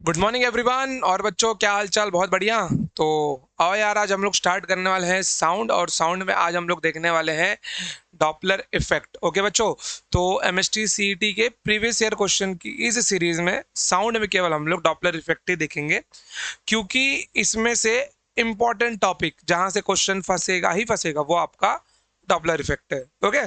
Good morning everyone. और बच्चों, क्या हाल चाल? बहुत बढ़िया। तो आओ यार, आज हम लोग स्टार्ट करने वाले हैं साउंड। और साउंड में आज हम लोग देखने वाले हैं डॉपलर इफेक्ट। ओके बच्चों, तो एमएसटी सीईटी के प्रीवियस ईयर क्वेश्चन की इस सीरीज में साउंड में केवल हम लोग डॉपलर इफेक्ट ही देखेंगे, क्योंकि इसमें से इंपॉर्टेंट टॉपिक जहां से क्वेश्चन फंसेगा ही फंसेगा वो आपका डॉपलर इफेक्ट है। ओके,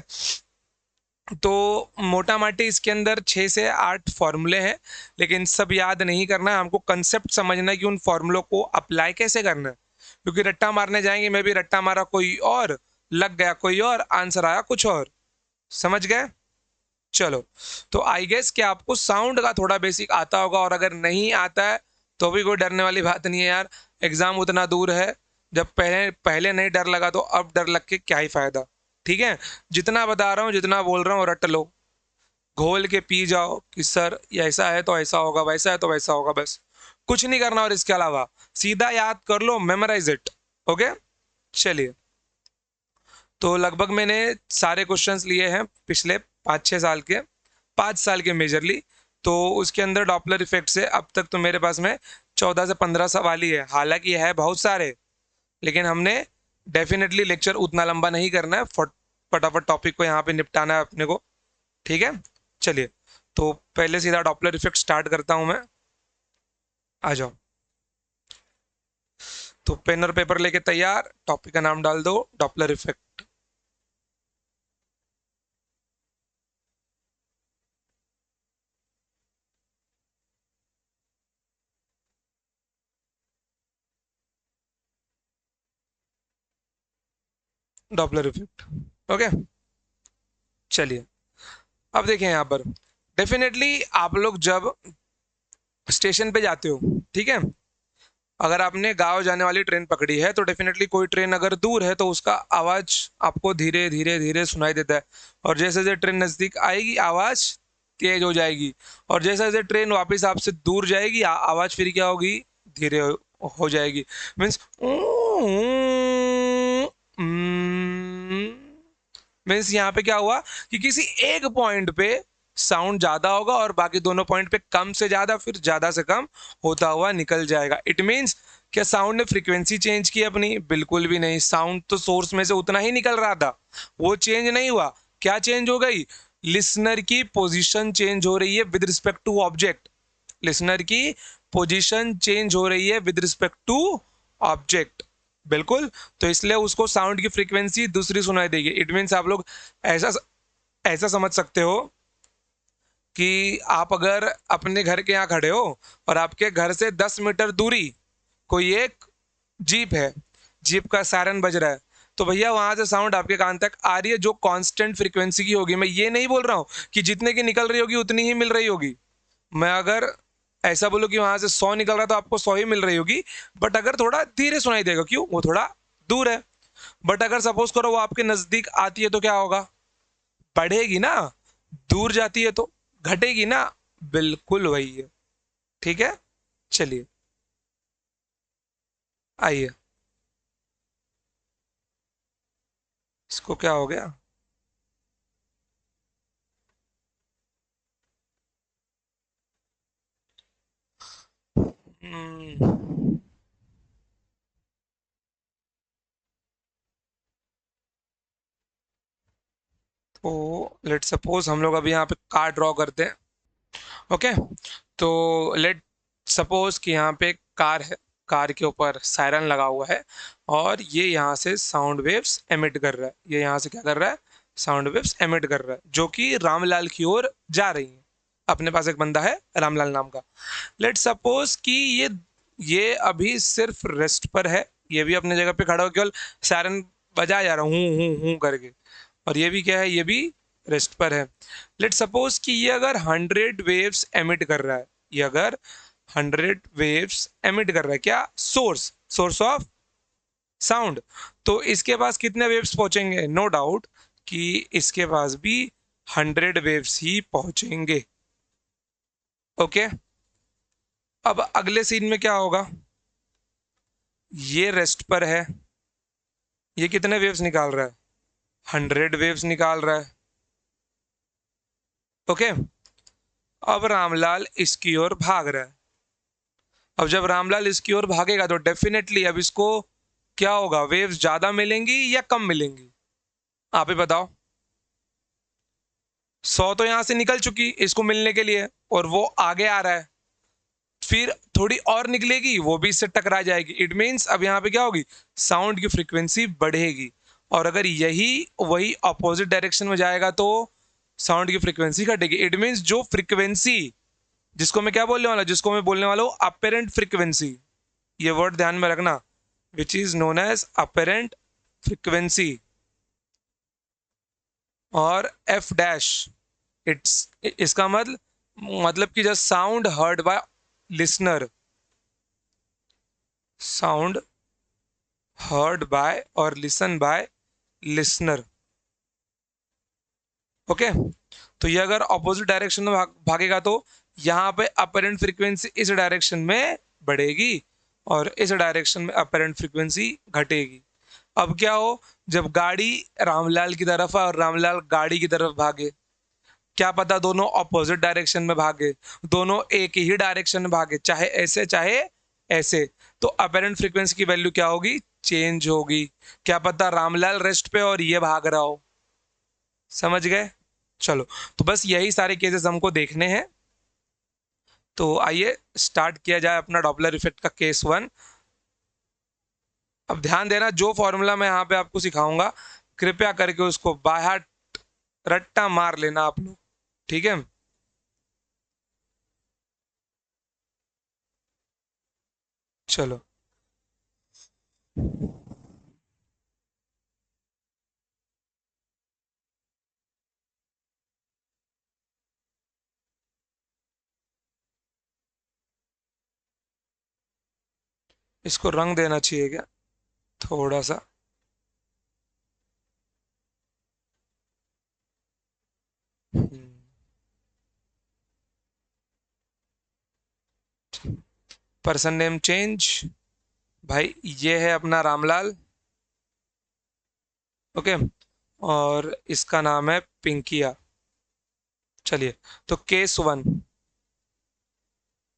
तो मोटा माटी इसके अंदर 6 से 8 फॉर्मूले हैं, लेकिन सब याद नहीं करना है, हमको कंसेप्ट समझना है कि उन फॉर्मूलों को अप्लाई कैसे करना है। क्योंकि रट्टा मारने जाएंगे, मैं भी रट्टा मारा कोई और, लग गया कोई और, आंसर आया कुछ और। समझ गए? चलो, तो आई गेस कि आपको साउंड का थोड़ा बेसिक आता होगा, और अगर नहीं आता है तो भी कोई डरने वाली बात नहीं है यार। एग्जाम उतना दूर है, जब पहले पहले नहीं डर लगा तो अब डर लग के क्या ही फायदा। ठीक है, जितना बता रहा हूँ, जितना बोल रहा हूँ, रट लो, घोल के पी जाओ कि सर ये ऐसा है तो ऐसा होगा, वैसा है तो वैसा होगा, बस कुछ नहीं करना। और इसके अलावा सीधा याद कर लो, मेमोराइज इट। ओके, चलिए। तो लगभग मैंने सारे क्वेश्चंस लिए हैं पिछले 5-6 साल के, 5 साल के मेजरली। तो उसके अंदर डॉपलर इफेक्ट से अब तक तो मेरे पास में 14 से 15 सवाल ही है। हालांकि है बहुत सारे, लेकिन हमने डेफिनेटली लेक्चर उतना लंबा नहीं करना है, फटाफट टॉपिक को यहाँ पे निपटाना है अपने को। ठीक है, चलिए। तो पहले सीधा डॉपलर इफेक्ट स्टार्ट करता हूं मैं। आ जाओ। तो पेन और पेपर लेके तैयार, टॉपिक का नाम डाल दो Doppler effect. Doppler effect. Okay, चलिए। अब देखें यहाँ पर, डेफिनेटली आप लोग जब स्टेशन पे जाते हो, ठीक है, अगर आपने गांव जाने वाली ट्रेन पकड़ी है तो डेफिनेटली कोई ट्रेन अगर दूर है तो उसका आवाज आपको धीरे धीरे धीरे सुनाई देता है। और जैसे जैसे ट्रेन नजदीक आएगी आवाज तेज हो जाएगी, और जैसे जैसे ट्रेन वापस आपसे दूर जाएगी आवाज फिर क्या होगी? धीरे हो जाएगी। मीन्स मीन्स यहाँ पे क्या हुआ कि किसी एक पॉइंट पे साउंड ज्यादा होगा और बाकी दोनों पॉइंट पे कम से ज्यादा, फिर ज्यादा से कम होता हुआ निकल जाएगा। इट मीन्स क्या साउंड ने फ्रीक्वेंसी चेंज की अपनी? बिल्कुल भी नहीं। साउंड तो सोर्स में से उतना ही निकल रहा था, वो चेंज नहीं हुआ। क्या चेंज हो गई? लिसनर की पोजीशन चेंज हो रही है with respect to object. Listener की पोजीशन चेंज हो रही है विद रिस्पेक्ट टू ऑब्जेक्ट। बिल्कुल। तो इसलिए उसको साउंड की फ्रीक्वेंसी दूसरी सुनाई देगी। इट मीन्स आप लोग ऐसा ऐसा समझ सकते हो कि आप अगर अपने घर के यहाँ खड़े हो और आपके घर से 10 मीटर दूरी कोई एक जीप है, जीप का सायरन बज रहा है, तो भैया वहां से साउंड आपके कान तक आ रही है जो कांस्टेंट फ्रीक्वेंसी की होगी। मैं ये नहीं बोल रहा हूं कि जितने की निकल रही होगी उतनी ही मिल रही होगी। मैं अगर ऐसा बोलूं कि वहां से 100 निकल रहा तो आपको 100 ही मिल रही होगी, बट अगर थोड़ा धीरे सुनाई देगा, क्यों? वो थोड़ा दूर है। बट अगर सपोज करो वो आपके नजदीक आती है तो क्या होगा? बढ़ेगी ना। दूर जाती है तो घटेगी ना। बिल्कुल वही है। ठीक है, चलिए आइए। इसको क्या हो गया? हम्म, तो लेट सपोज हम लोग अभी यहाँ पे कार ड्रॉ करते हैं। ओके, तो लेट सपोज कि यहाँ पे कार है, कार के ऊपर सायरन लगा हुआ है, और ये यहाँ से साउंड वेव्स एमिट कर रहा है। ये यहाँ से क्या कर रहा है? साउंड वेव्स एमिट कर रहा है, जो कि रामलाल की ओर जा रही है। अपने पास एक बंदा है रामलाल नाम का। लेट सपोज कि ये अभी सिर्फ रेस्ट पर है, ये भी अपने जगह पे खड़ा हो केवल सायरन बजा जा रहा हूँ करके। और ये भी क्या है? ये भी रेस्ट पर है। लेट सपोज कि ये अगर 100 वेव्स एमिट कर रहा है, ये अगर 100 वेव्स एमिट कर रहा है, क्या? Source of sound. तो इसके पास कितने वेव्स पहुंचेंगे? नो डाउट कि इसके पास भी 100 वेव्स ही पहुंचेंगे। ओके, अब अगले सीन में क्या होगा? ये रेस्ट पर है, ये कितने वेव्स निकाल रहा है? 100 वेव्स निकाल रहा है। ओके, अब रामलाल इसकी ओर भाग रहा है। अब जब रामलाल इसकी ओर भागेगा तो डेफिनेटली अब इसको क्या होगा, वेव्स ज्यादा मिलेंगी या कम मिलेंगी, आप ही बताओ। 100 तो यहां से निकल चुकी इसको मिलने के लिए, और वो आगे आ रहा है, फिर थोड़ी और निकलेगी वो भी इससे टकरा जाएगी। इट मीन्स अब यहाँ पे क्या होगी, साउंड की फ्रीक्वेंसी बढ़ेगी। और अगर यही वही अपोजिट डायरेक्शन में जाएगा तो साउंड की फ्रीक्वेंसी घटेगी। इट मीन्स जो फ्रीक्वेंसी, जिसको मैं क्या बोलने वाला, जिसको मैं बोलने वाला हूँ अपेरेंट फ्रीक्वेंसी, ये वर्ड ध्यान में रखना, which is known as apparent frequency, और एफ डैश, इट्स इसका मतलब कि just sound heard by listener, sound heard by और लिसन बाय लिसनर। ओके, तो ये अगर ऑपोजिट डायरेक्शन में भागेगा तो यहाँ पे अपेरेंट फ्रीक्वेंसी इस डायरेक्शन में बढ़ेगी और इस डायरेक्शन में अपेरेंट फ्रीक्वेंसी घटेगी। अब क्या हो, जब गाड़ी रामलाल की तरफ है और रामलाल गाड़ी की तरफ भागे, क्या पता दोनों ऑपोजिट डायरेक्शन में भागे, दोनों एक ही डायरेक्शन में भागे, चाहे ऐसे चाहे ऐसे, तो अपेरेंट फ्रीक्वेंसी की वैल्यू क्या होगी, चेंज होगी। क्या पता रामलाल रेस्ट पे और ये भाग रहा हो, समझ गए। चलो, तो बस यही सारे केसेस हमको देखने हैं। तो आइए स्टार्ट किया जाए अपना डॉपलर इफेक्ट का केस 1। अब ध्यान देना, जो फॉर्मूला मैं यहाँ पे आपको सिखाऊंगा कृपया करके उसको बाय हार्ट रट्टा मार लेना आप लोग, ठीक है। चलो, इसको रंग देना चाहिए क्या थोड़ा सा। पर्सन नेम चेंज, भाई ये है अपना रामलाल, ओके, और इसका नाम है पिंकिया। चलिए, तो केस वन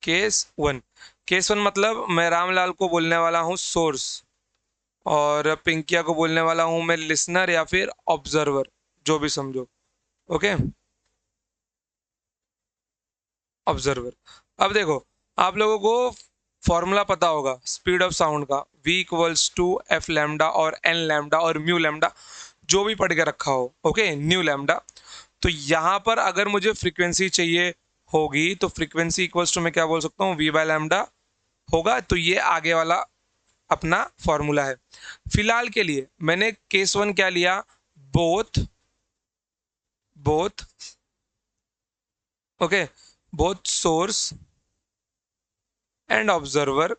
केस वन मतलब मैं रामलाल को बोलने वाला हूँ सोर्स, और पिंकिया को बोलने वाला हूँ मैं लिसनर या फिर ऑब्जर्वर, जो भी समझो। Okay, observer. अब देखो, आप लोगों को फॉर्मूला पता होगा स्पीड ऑफ साउंड का, v equals to F lambda और एन लैम्डा और म्यू लैम्डा, जो भी पढ़ के रखा हो, ओके, न्यू लैम्डा। तो यहाँ पर अगर मुझे फ्रीक्वेंसी चाहिए होगी तो फ्रीक्वेंसी इक्वल्स टू मैं क्या बोल सकता हूँ, v बाय लैम्डा होगा। तो ये आगे वाला अपना फॉर्मूला है। फिलहाल के लिए मैंने केस 1 क्या लिया, both both okay, both source and observer,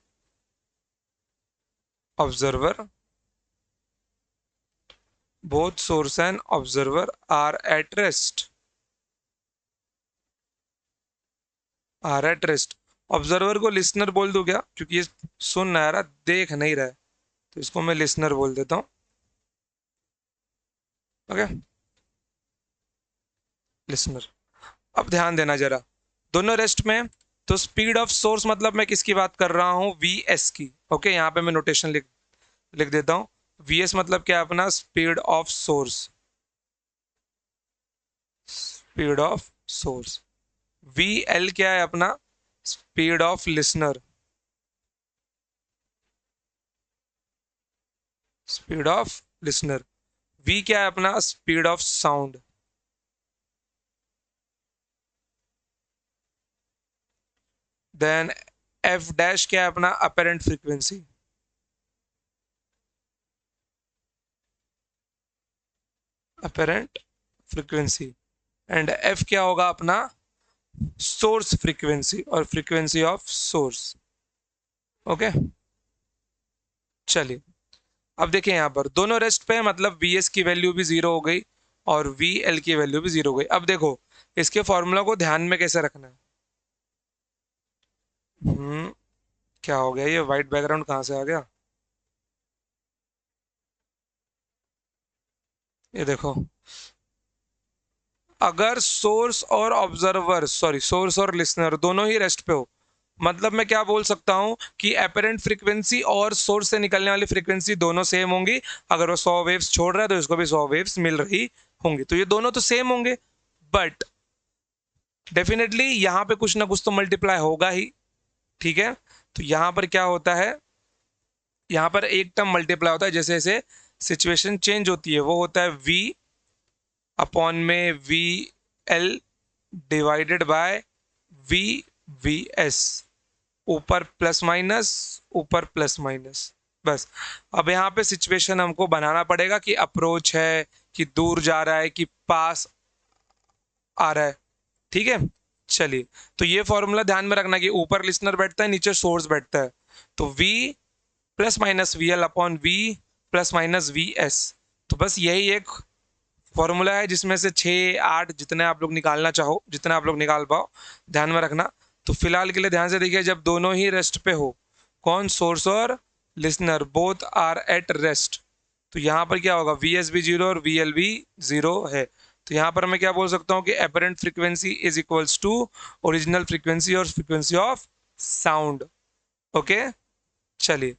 both source and observer are at rest, observer को लिसनर बोल दूं क्या, क्योंकि ये सुन नहीं रहा, देख नहीं रहा है, तो इसको मैं लिसनर बोल देता हूँ। Okay, listener. अब ध्यान देना जरा, दोनों रेस्ट में, तो स्पीड ऑफ सोर्स मतलब मैं किसकी बात कर रहा हूँ, वी एस की। ओके, यहाँ पे मैं नोटेशन लिख लिख देता हूँ। वी एस मतलब क्या है अपना, speed of source, speed of source. V L क्या है अपना, speed of listener, speed of listener. V क्या है अपना, speed of sound. Then F dash क्या है अपना, apparent frequency, apparent frequency. And F क्या होगा अपना, सोर्स फ्रीक्वेंसी और फ्रीक्वेंसी ऑफ सोर्स। ओके, चलिए, अब देखिए यहाँ पर दोनों रेस्ट पे, मतलब वी एस की वैल्यू भी जीरो हो गई और वी एल की वैल्यू भी जीरो हो गई। अब देखो इसके फॉर्मूला को ध्यान में कैसे रखना है। क्या हो गया, ये व्हाइट बैकग्राउंड कहाँ से आ गया, ये देखो, अगर सोर्स और ऑब्जर्वर, सॉरी सोर्स और लिसनर दोनों ही रेस्ट पे हो, मतलब मैं क्या बोल सकता हूं कि एपरेंट फ्रीक्वेंसी और सोर्स से निकलने वाली फ्रीक्वेंसी दोनों सेम होंगी। अगर वो 100 वेव्स छोड़ रहा है तो इसको भी 100 वेव्स मिल रही होंगी, तो ये दोनों तो सेम होंगे। बट डेफिनेटली यहां पे कुछ ना कुछ तो मल्टीप्लाई होगा ही, ठीक है। तो यहां पर क्या होता है, यहां पर एक टर्म मल्टीप्लाई होता है जैसे जैसे सिचुएशन चेंज होती है, वो होता है वी अपॉन में V L divided by V V S, ऊपर प्लस माइनस, ऊपर प्लस माइनस। बस अब यहाँ पे सिचुएशन हमको बनाना पड़ेगा कि अप्रोच है, कि दूर जा रहा है, कि पास आ रहा है, ठीक है। चलिए, तो ये फॉर्मूला ध्यान में रखना कि ऊपर लिसनर बैठता है, नीचे सोर्स बैठता है। तो V plus minus V L upon V plus minus V S. तो बस यही एक फॉर्मूला है जिसमें से 6 8 जितने आप लोग निकालना चाहो, जितने आप लोग निकाल पाओ, ध्यान में रखना। तो फिलहाल के लिए ध्यान से देखिए, जब दोनों ही रेस्ट पे हो, कौन, सोर्स और listener, both are at rest, तो यहाँ पर क्या होगा, वी एस भी जीरो और वी एल भी जीरो है। तो यहाँ पर मैं क्या बोल सकता हूँ कि apparent frequency is equals to original frequency और फ्रीक्वेंसी ऑफ साउंड। ओके, चलिए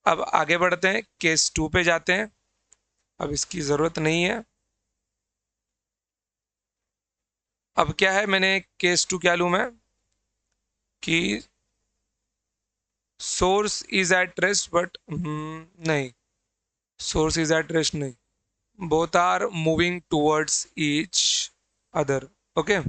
अब आगे बढ़ते हैं, केस 2 पे जाते हैं। अब इसकी ज़रूरत नहीं है। अब क्या है, मैंने केस 2 क्या लूँ मैं, कि source is at rest, but नहीं, सोर्स इज एट रेस्ट नहीं, both are moving towards each other. Okay,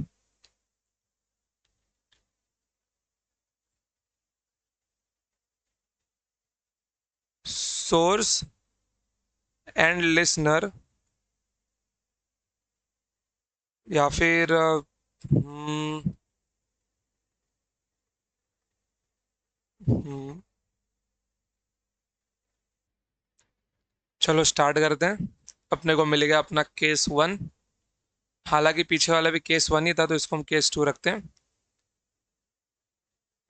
source and listener, या फिर चलो स्टार्ट करते हैं। अपने को मिल गया अपना केस 1, हालांकि पीछे वाला भी केस 1 ही था, तो इसको हम केस 2 रखते हैं।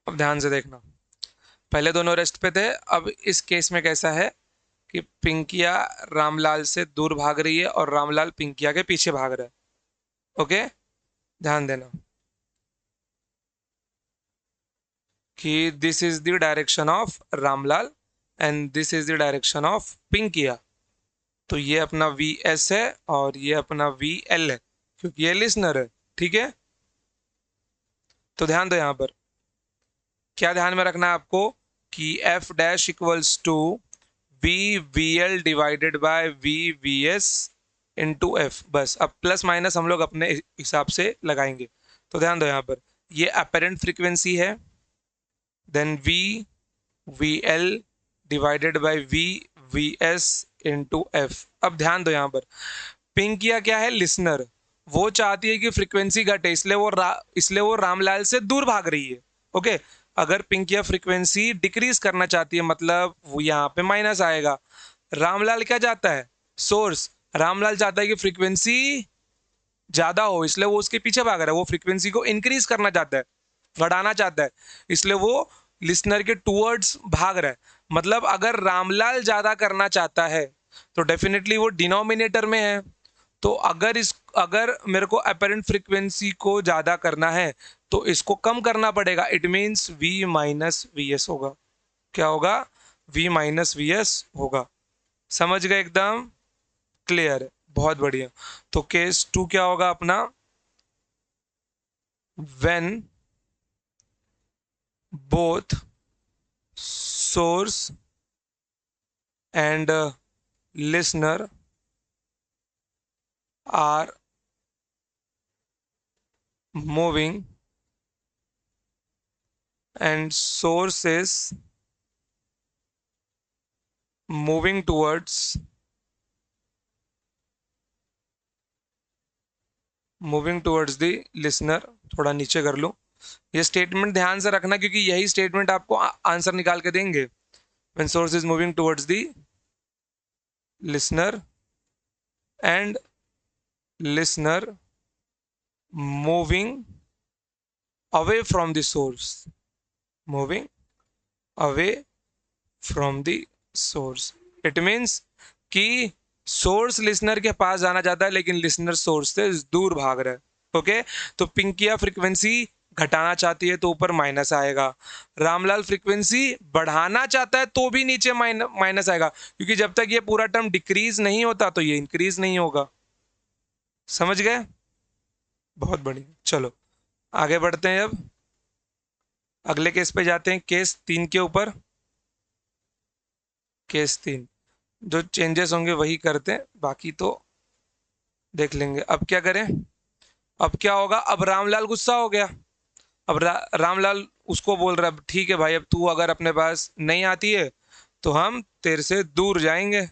अब ध्यान से देखना, पहले दोनों रेस्ट पे थे, अब इस केस में कैसा है कि पिंकिया रामलाल से दूर भाग रही है और रामलाल पिंकिया के पीछे भाग रहा है। ओके, ध्यान देना कि this is the direction of Ramlal and this is the direction of Pinkiya. तो ये अपना वी एस है और ये अपना वी एल है, क्योंकि ये लिसनर है, ठीक है। तो ध्यान दो, यहां पर क्या ध्यान में रखना है आपको कि F dash equals to V V L divided by V V S into F. बस अब प्लस माइनस हम लोग अपने हिसाब से लगाएंगे। तो ध्यान दो, यहाँ पर ये अपेरेंट फ्रीक्वेंसी है, then V V L divided by V V S into F. अब ध्यान दो, यहाँ पर पिंकिया क्या है, लिसनर, वो चाहती है कि फ्रीक्वेंसी घटे, इसलिए वो रामलाल से दूर भाग रही है। ओके, अगर पिंकिया फ्रीक्वेंसी डिक्रीज करना चाहती है, मतलब वो यहाँ पे माइनस आएगा। रामलाल क्या चाहता है, सोर्स, रामलाल चाहता है कि फ्रीक्वेंसी ज्यादा हो, इसलिए वो उसके पीछे भाग रहा है। वो फ्रीक्वेंसी को इंक्रीज करना चाहता है, बढ़ाना चाहता है, इसलिए वो लिसनर के टूवर्ड्स भाग रहा है। मतलब अगर रामलाल ज्यादा करना चाहता है तो डेफिनेटली वो डिनोमिनेटर में है। तो अगर मेरे को अपेरेंट फ्रीक्वेंसी को ज्यादा करना है तो इसको कम करना पड़ेगा। It means V minus V S होगा। क्या होगा, V माइनस वी एस होगा। समझ गए, एकदम क्लियर है, बहुत बढ़िया। तो केस 2 क्या होगा अपना, when both source and listener are moving and source is moving towards the listener। थोड़ा नीचे कर लो, ये स्टेटमेंट ध्यान से रखना क्योंकि यही स्टेटमेंट आपको आंसर निकाल के देंगे। when source is moving towards the listener and listener moving away from the source, moving away from the source, it means कि सोर्स लिसनर के पास जाना चाहता है लेकिन लिसनर सोर्स से दूर भाग रहा है। ओके, तो पिंकिया फ्रीक्वेंसी घटाना चाहती है तो ऊपर माइनस आएगा। रामलाल फ्रीक्वेंसी बढ़ाना चाहता है तो भी नीचे माइनस आएगा, क्योंकि जब तक ये पूरा टर्म डिक्रीज नहीं होता तो ये इंक्रीज नहीं होगा। समझ गए? बहुत बढ़िया। चलो आगे बढ़ते हैं। अब अगले केस पे जाते हैं, केस 3 के ऊपर। केस 3 जो चेंजेस होंगे वही करते हैं, बाकी तो देख लेंगे। अब क्या करें? अब क्या होगा? अब रामलाल गुस्सा हो गया। अब रामलाल उसको बोल रहा है, ठीक है भाई, अब तू अगर अपने पास नहीं आती है तो हम तेरे से दूर जाएंगे।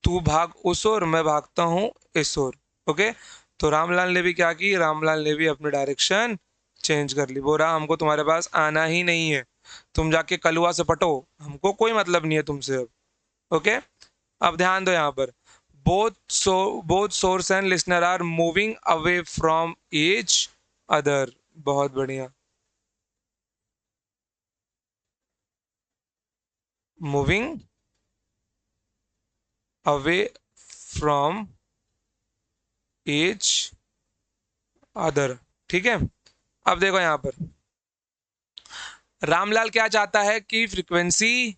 तू भाग उस ओर, मैं भागता हूँ इस ओर। ओके। तो रामलाल ने भी क्या की? रामलाल ने भी अपनी डायरेक्शन चेंज कर ली। बोला हमको तुम्हारे पास आना ही नहीं है, तुम जाके कलुआ से पटो, हमको कोई मतलब नहीं है तुमसे अब। ओके। अब ध्यान दो यहाँ पर, both source and listener are moving away from each other. बहुत बढ़िया। Moving away from each other. ठीक है। अब देखो यहां पर, रामलाल क्या चाहता है कि फ्रीक्वेंसी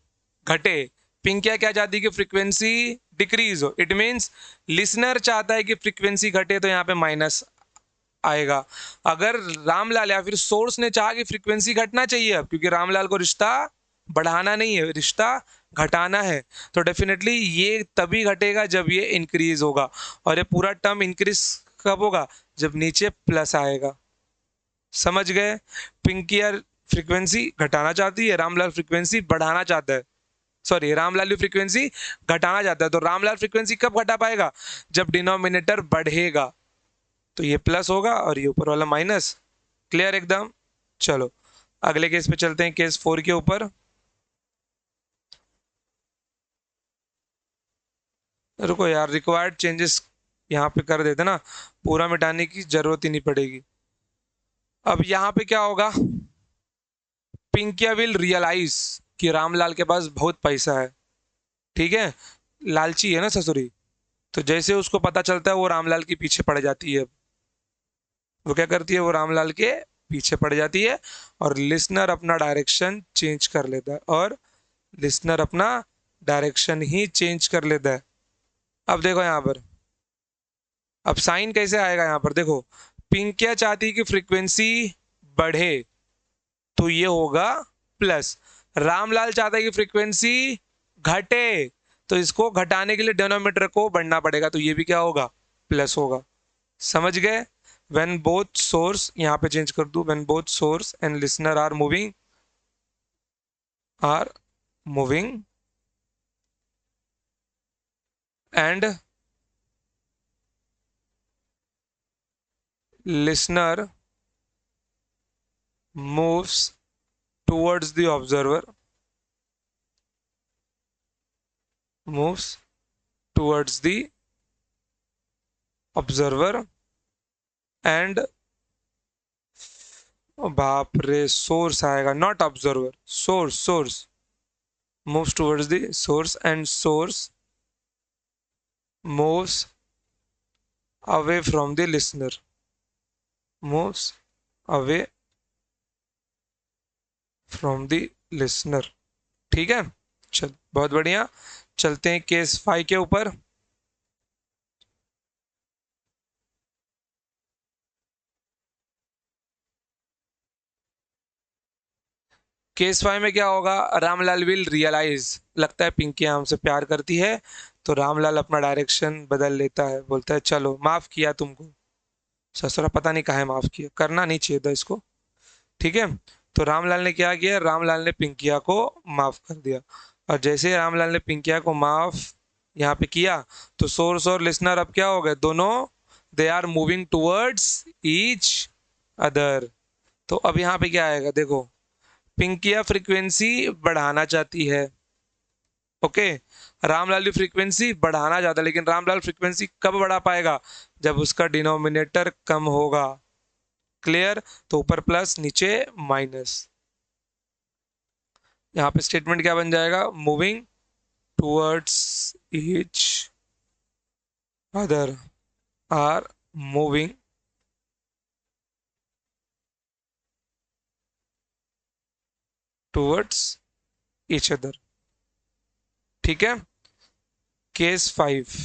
घटे, पिंकिया क्या चाहती है कि फ्रीक्वेंसी डिक्रीज हो। इट मींस लिसनर चाहता है कि फ्रीक्वेंसी घटे तो यहाँ पे माइनस आएगा। अगर रामलाल या फिर सोर्स ने चाहा कि फ्रीक्वेंसी घटना चाहिए अब, क्योंकि रामलाल को रिश्ता बढ़ाना नहीं है, रिश्ता घटाना है, तो डेफिनेटली ये तभी घटेगा जब ये इंक्रीज होगा। और ये पूरा टर्म इंक्रीज कब होगा? जब नीचे प्लस आएगा। समझ गए? पिंकी फ्रीक्वेंसी घटाना चाहती है, रामलाल फ्रीक्वेंसी बढ़ाना चाहता है। सॉरी, रामलाल फ्रीक्वेंसी घटाना चाहता है। तो रामलाल फ्रीक्वेंसी कब घटा पाएगा? जब डिनोमिनेटर बढ़ेगा, तो ये प्लस होगा और ये ऊपर वाला माइनस। क्लियर एकदम? चलो अगले केस पे चलते हैं, केस 4 के ऊपर। रुको यार, रिक्वायर्ड चेंजेस यहाँ पे कर देते ना, पूरा मिटाने की जरूरत ही नहीं पड़ेगी। अब यहाँ पे क्या होगा? पिंकिया विल रियलाइज कि रामलाल के पास बहुत पैसा है। ठीक है, लालची है ना ससुरी। तो जैसे उसको पता चलता है वो रामलाल के पीछे पड़ जाती है। वो क्या करती है? वो रामलाल के पीछे पड़ जाती है और लिसनर अपना डायरेक्शन चेंज कर लेता है। और लिसनर अपना डायरेक्शन ही चेंज कर लेता है। अब देखो यहाँ पर, अब साइन कैसे आएगा यहाँ पर? देखो, पिंक क्या चाहती है कि फ्रीक्वेंसी बढ़े, तो ये होगा प्लस। रामलाल चाहता है कि फ्रीक्वेंसी घटे, तो इसको घटाने के लिए डिनोमिनेटर को बढ़ना पड़ेगा, तो ये भी क्या होगा? प्लस होगा। समझ गए? when both source, यहाँ पे चेंज कर दू, when both source and listener are moving and listener moves towards the observer, moves towards the observer and बाप रे, सोर्स आएगा, not observer, source, source moves towards the source and source moves away from the listener, moves away from the listener। ठीक है, चल बहुत बढ़िया। चलते हैं केस 5 के ऊपर। केस 5 में क्या होगा? रामलाल विल रियलाइज, लगता है पिंकी हमसे प्यार करती है, तो रामलाल अपना डायरेक्शन बदल लेता है। बोलता है चलो माफ किया तुमको। ससुरा पता नहीं काहे माफ किया, करना नहीं चाहिए था इसको। ठीक है। तो रामलाल ने क्या किया? रामलाल ने पिंकिया को माफ कर दिया। और जैसे ही रामलाल ने पिंकिया को माफ यहाँ पे किया, तो सोर्स और लिसनर अब क्या हो गए? दोनों they are moving towards each other. तो अब यहाँ पे क्या आएगा? देखो, पिंकिया फ्रीक्वेंसी बढ़ाना चाहती है। ओके। रामलाल फ्रीक्वेंसी बढ़ाना चाहता है, लेकिन रामलाल फ्रीक्वेंसी कब बढ़ा पाएगा? जब उसका डिनोमिनेटर कम होगा। क्लियर? तो ऊपर प्लस नीचे माइनस। यहाँ पे स्टेटमेंट क्या बन जाएगा? Moving towards each other, are moving towards each other. ठीक है, केस 5।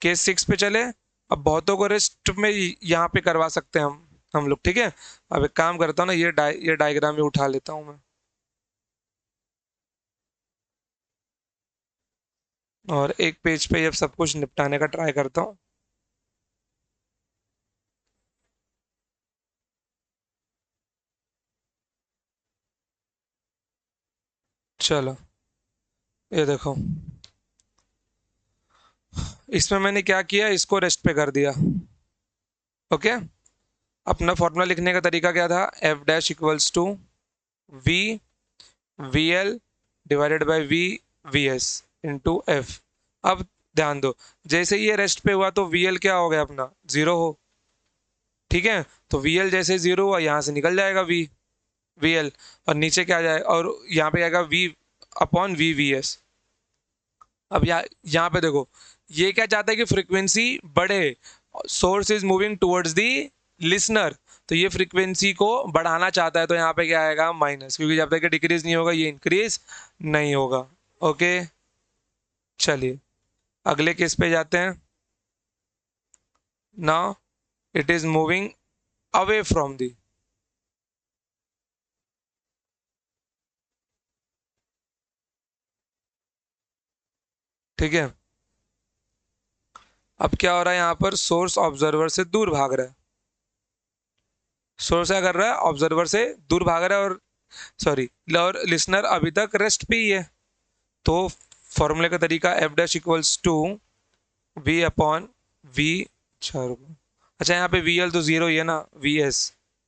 केस 6 पे चले। अब बहुतों को रेस्ट में यहाँ पे करवा सकते हैं हम लोग। ठीक है, अब एक काम करता हूँ ना, ये डायग्राम ही उठा लेता हूँ मैं, और एक पेज पे अब सब कुछ निपटाने का ट्राई करता हूँ। चलो, ये देखो, इसमें मैंने क्या किया, इसको रेस्ट पे कर दिया। ओके, अपना फॉर्मूला लिखने का तरीका क्या था, F dash equals to V V L divided by V S into F. अब ध्यान दो, जैसे ही ये रेस्ट पे हुआ तो वी एल क्या हो गया अपना, जीरो हो। ठीक है, तो वी एल जैसे जीरो हुआ, यहाँ से निकल जाएगा वी एल, और नीचे क्या जाए, और यहाँ पे आएगा वी अपॉन वी एस। अब यहाँ पे देखो, ये क्या चाहता है कि फ्रीक्वेंसी बढ़े, source is moving towards the listener, तो ये फ्रीक्वेंसी को बढ़ाना चाहता है, तो यहाँ पे क्या आएगा, माइनस, क्योंकि जब तक डिक्रीज नहीं होगा ये इंक्रीज नहीं होगा। ओके, चलिए अगले केस पे जाते हैं। Now it is moving away from the, ठीक है, अब क्या हो रहा है, यहाँ पर सोर्स ऑब्जर्वर से दूर भाग रहा है। सोर्स क्या कर रहा है, ऑब्जर्वर से दूर भाग रहा है, और सॉरी, और लिसनर अभी तक रेस्ट पे ही है। तो फॉर्मूले का तरीका F dash equals to V upon V, अच्छा यहाँ पे वी एल तो जीरो ही है ना, वी एस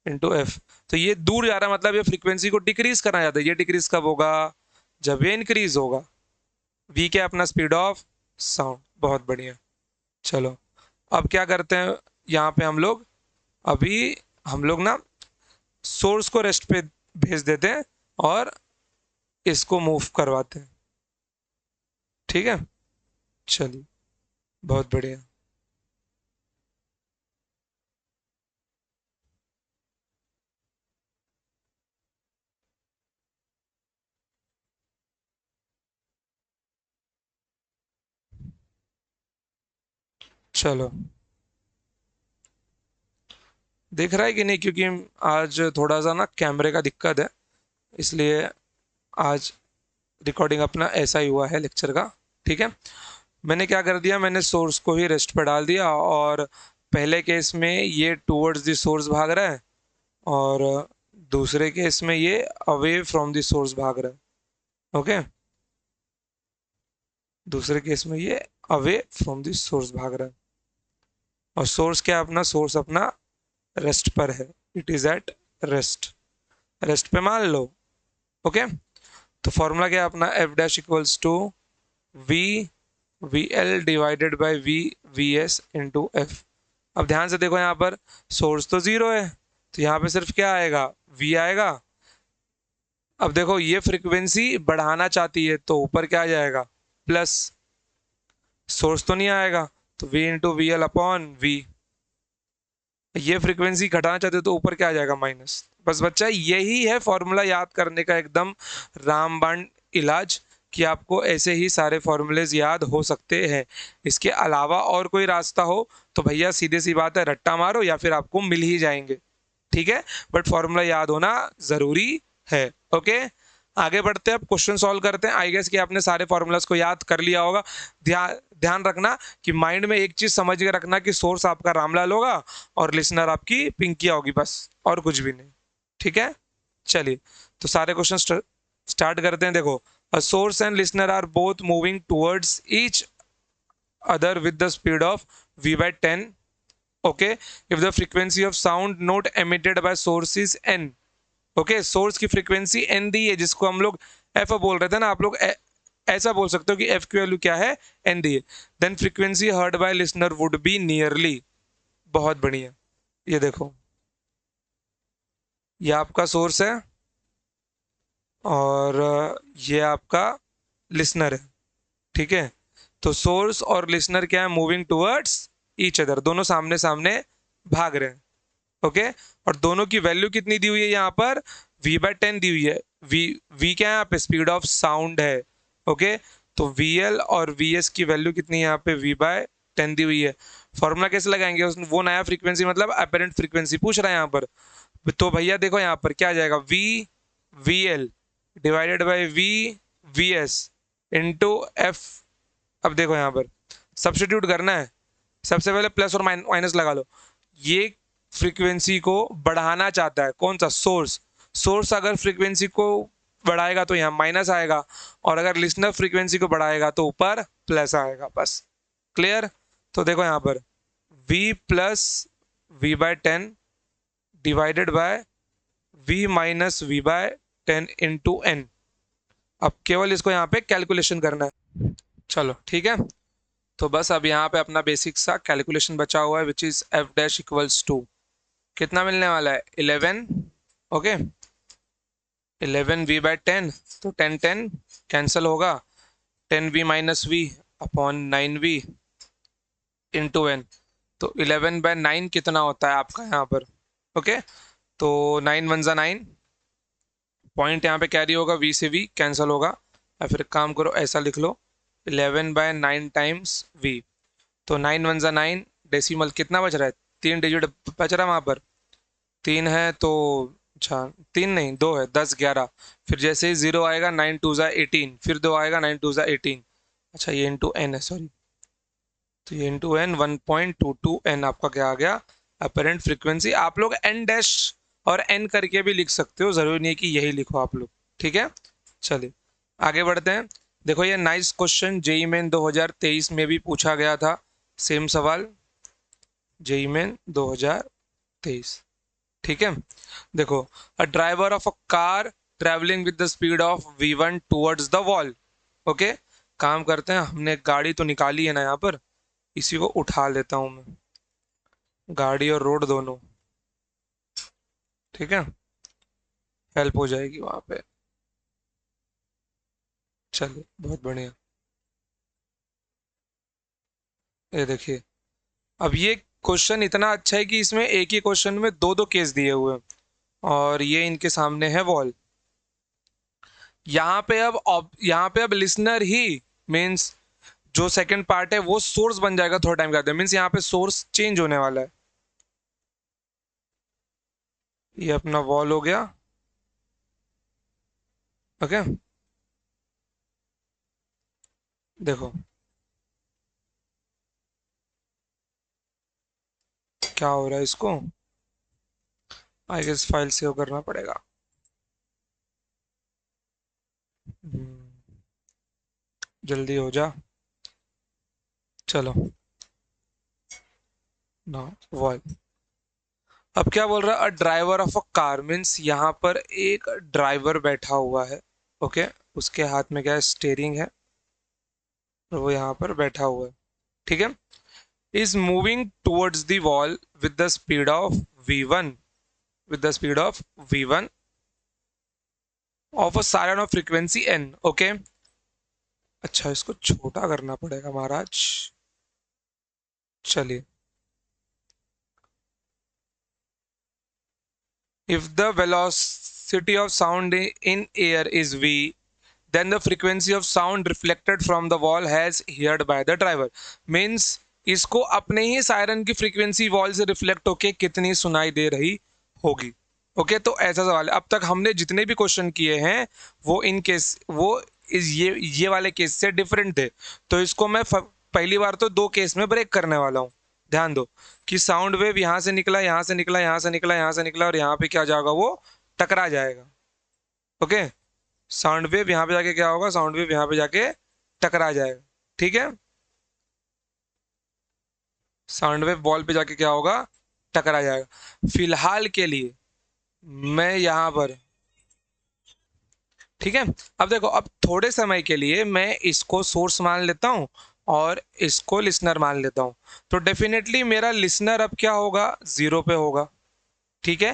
इंटू एफ। तो ये दूर जा रहा है, मतलब ये फ्रीक्वेंसी को डिक्रीज करना चाहता है। ये डिक्रीज कब होगा, जब ये इंक्रीज होगा। वी क्या अपना स्पीड ऑफ साउंड, बहुत बढ़िया। चलो अब क्या करते हैं, यहाँ पे अभी हम लोग ना सोर्स को रेस्ट पे भेज देते हैं और इसको मूव करवाते हैं। ठीक है, चलिए बहुत बढ़िया। चलो, देख रहा है कि नहीं, क्योंकि आज थोड़ा सा ना कैमरे का दिक्कत है, इसलिए आज रिकॉर्डिंग अपना ऐसा ही हुआ है लेक्चर का। ठीक है, मैंने क्या कर दिया, मैंने सोर्स को ही रेस्ट पर डाल दिया, और पहले केस में ये टूवर्ड्स द सोर्स भाग रहा है, और दूसरे केस में ये अवे फ्रॉम द सोर्स भाग रहा है। ओके, दूसरे केस में ये अवे फ्रॉम द सोर्स भाग रहा है, और सोर्स क्या अपना, सोर्स अपना रेस्ट पर है, it is at rest, rest पे मान लो। ओके, तो फॉर्मूला क्या है अपना, F dash equals to V V L divided by V S into F. अब ध्यान से देखो, यहाँ पर सोर्स तो जीरो है, तो यहाँ पे सिर्फ क्या आएगा, वी आएगा। अब देखो ये फ्रीक्वेंसी बढ़ाना चाहती है, तो ऊपर क्या आ जाएगा, प्लस, सोर्स तो नहीं आएगा, तो V into V L upon V. ये फ्रीक्वेंसी घटाना चाहते हो तो ऊपर क्या आ जाएगा, माइनस। बस बच्चा, यही है फॉर्मूला याद करने का एकदम रामबाण इलाज, कि आपको ऐसे ही सारे फॉर्मूलेज याद हो सकते हैं। इसके अलावा और कोई रास्ता हो तो भैया सीधे सी बात है, रट्टा मारो या फिर आपको मिल ही जाएंगे। ठीक है, बट फॉर्मूला याद होना जरूरी है। ओके, आगे बढ़ते हैं, अब क्वेश्चन सॉल्व करते हैं। आई गेस कि आपने सारे फॉर्मूलाज को याद कर लिया होगा। ध्यान ध्यान रखना कि माइंड में एक चीज समझ के रखना कि सोर्स आपका रामलाल होगा और लिसनर आपकी पिंकिया होगी, बस और कुछ भी नहीं। ठीक है, चलिए तो सारे क्वेश्चन स्टार्ट करते हैं। देखो, a source and listener are both moving towards each other with the speed of v by 10. Okay, if the frequency of sound not emitted by source is n. Okay, source की frequency n दी है, जिसको हम लोग f बोल रहे थे ना, आप लोग ऐसा बोल सकते हो कि f की वैल्यू क्या है, n दी है, then frequency heard by listener would be nearly। बहुत बढ़िया, ये देखो, ये आपका सोर्स है और ये आपका लिसनर है। ठीक है, तो सोर्स और लिसनर क्या है, मूविंग टुवर्ड्स ईच अदर, दोनों सामने सामने भाग रहे हैं। ओके, और दोनों की वैल्यू कितनी दी हुई है यहाँ पर, v/10 दी हुई है। वी क्या है यहाँ पे, स्पीड ऑफ साउंड है। ओके, तो VL और VS की वैल्यू कितनी है यहाँ पे, V/10 दी हुई है। फॉर्मूला कैसे लगाएंगे, वो नया फ्रीक्वेंसी मतलब अपेरेंट फ्रीक्वेंसी पूछ रहा है यहाँ पर। तो भैया देखो यहाँ पर क्या आ जाएगा, VL divided by VS into F। अब देखो यहाँ पर सब्स्टिट्यूट करना है, सबसे पहले प्लस और माइनस लगा लो। ये फ्रीक्वेंसी को बढ़ाना चाहता है, कौन सा, सोर्स अगर फ्रीक्वेंसी को बढ़ाएगा तो यहाँ माइनस आएगा, और अगर लिसनर फ्रीक्वेंसी को बढ़ाएगा तो ऊपर प्लस आएगा। बस क्लियर। तो देखो यहाँ पर V plus V/10 divided by V minus V/10 into N। अब केवल इसको यहाँ पे कैलकुलेशन करना है। चलो ठीक है, तो बस अब यहाँ पे अपना बेसिक सा कैलकुलेशन बचा हुआ है, which is F' equals to कितना मिलने वाला है, 11। ओके, 11V/10, तो 10 कैंसिल होगा, 10V minus V upon 9V into N। तो 11/9 कितना होता है आपका यहाँ पर। ओके, तो 9 1 जा 9, पॉइंट यहाँ पे कैरी होगा, V से V कैंसिल होगा, या फिर काम करो ऐसा लिख लो, 11/9 टाइम्स V। तो 9 1 जा 9, डेसिमल कितना बच रहा है, 3 डिजिट बच रहा है वहाँ पर, 3 है तो, अच्छा 3 नहीं 2 है, 10 11, फिर जैसे ही 0 आएगा 9 2 जा 18, फिर 2 आएगा 9 2 जा 18। अच्छा ये इंटू N है, सॉरी, तो ये इंटू N 1.22 N आपका क्या आ गया, अपेरेंट फ्रीक्वेंसी। आप लोग N डैश और N करके भी लिख सकते हो, जरूरी नहीं है कि यही लिखो आप लोग, ठीक है। चलिए आगे बढ़ते हैं। देखो ये नाइस क्वेश्चन जेईई मेन 2023 में भी पूछा गया था, सेम सवाल जेईई मेन 2023, ठीक है। देखो, a driver of a car travelling with the speed of V1 towards the wall. Okay, काम करते हैं, हमने गाड़ी तो निकाली है ना यहाँ पर, इसी को उठा लेता हूं मैं, गाड़ी और रोड दोनों, ठीक है, हेल्प हो जाएगी वहां पे। चलिए बहुत बढ़िया, ये देखिए, अब ये क्वेश्चन इतना अच्छा है कि इसमें एक ही क्वेश्चन में दो दो केस दिए हुए हैं, और ये इनके सामने है वॉल। यहाँ पे अब लिसनर ही मीन्स जो सेकंड पार्ट है वो सोर्स बन जाएगा थोड़ा टाइम के बाद, मीन्स यहाँ पे सोर्स चेंज होने वाला है। ये अपना वॉल हो गया। ओके, देखो क्या हो रहा है, इसको आई गेस फाइल सेव करना पड़ेगा। जल्दी हो जा, चलो ना वॉल। अब क्या बोल रहा है, a driver of a car means यहाँ पर एक ड्राइवर बैठा हुआ है। ओके, उसके हाथ में क्या है, स्टेयरिंग है, और वो यहाँ पर बैठा हुआ है, ठीक है। Is moving towards the wall with the speed of V1, with the speed of V1 of a siren of frequency N। Okay, अच्छा इसको छोटा करना पड़ेगा महाराज, चलिए। If the velocity of sound in air is V, then the frequency of sound reflected from the wall has heard by the driver। Means इसको अपने ही siren की frequency wall से रिफ्लेक्ट होके कितनी सुनाई दे रही होगी। ओके, तो ऐसा सवाल है। अब तक हमने जितने भी क्वेश्चन किए हैं वो इन केस वो ये वाले केस से डिफरेंट थे, तो इसको मैं पहली बार तो दो केस में ब्रेक करने वाला हूँ। ध्यान दो कि साउंड वेव यहाँ से निकला, यहाँ से निकला, यहाँ से निकला, यहाँ से निकला, और यहाँ पे क्या जाएगा, वो टकरा जाएगा। ओके, साउंड वेव यहाँ पे जाके क्या होगा, साउंड वेव यहाँ पे जाके टकरा जाएगा, ठीक है। साउंड वेव बॉल पे जाके क्या होगा, टकरा जाएगा। फिलहाल के लिए मैं यहाँ पर, ठीक है। अब देखो, अब थोड़े समय के लिए मैं इसको सोर्स मान लेता हूँ और इसको लिसनर मान लेता हूँ, तो डेफिनेटली मेरा लिसनर अब क्या होगा, 0 पे होगा, ठीक है।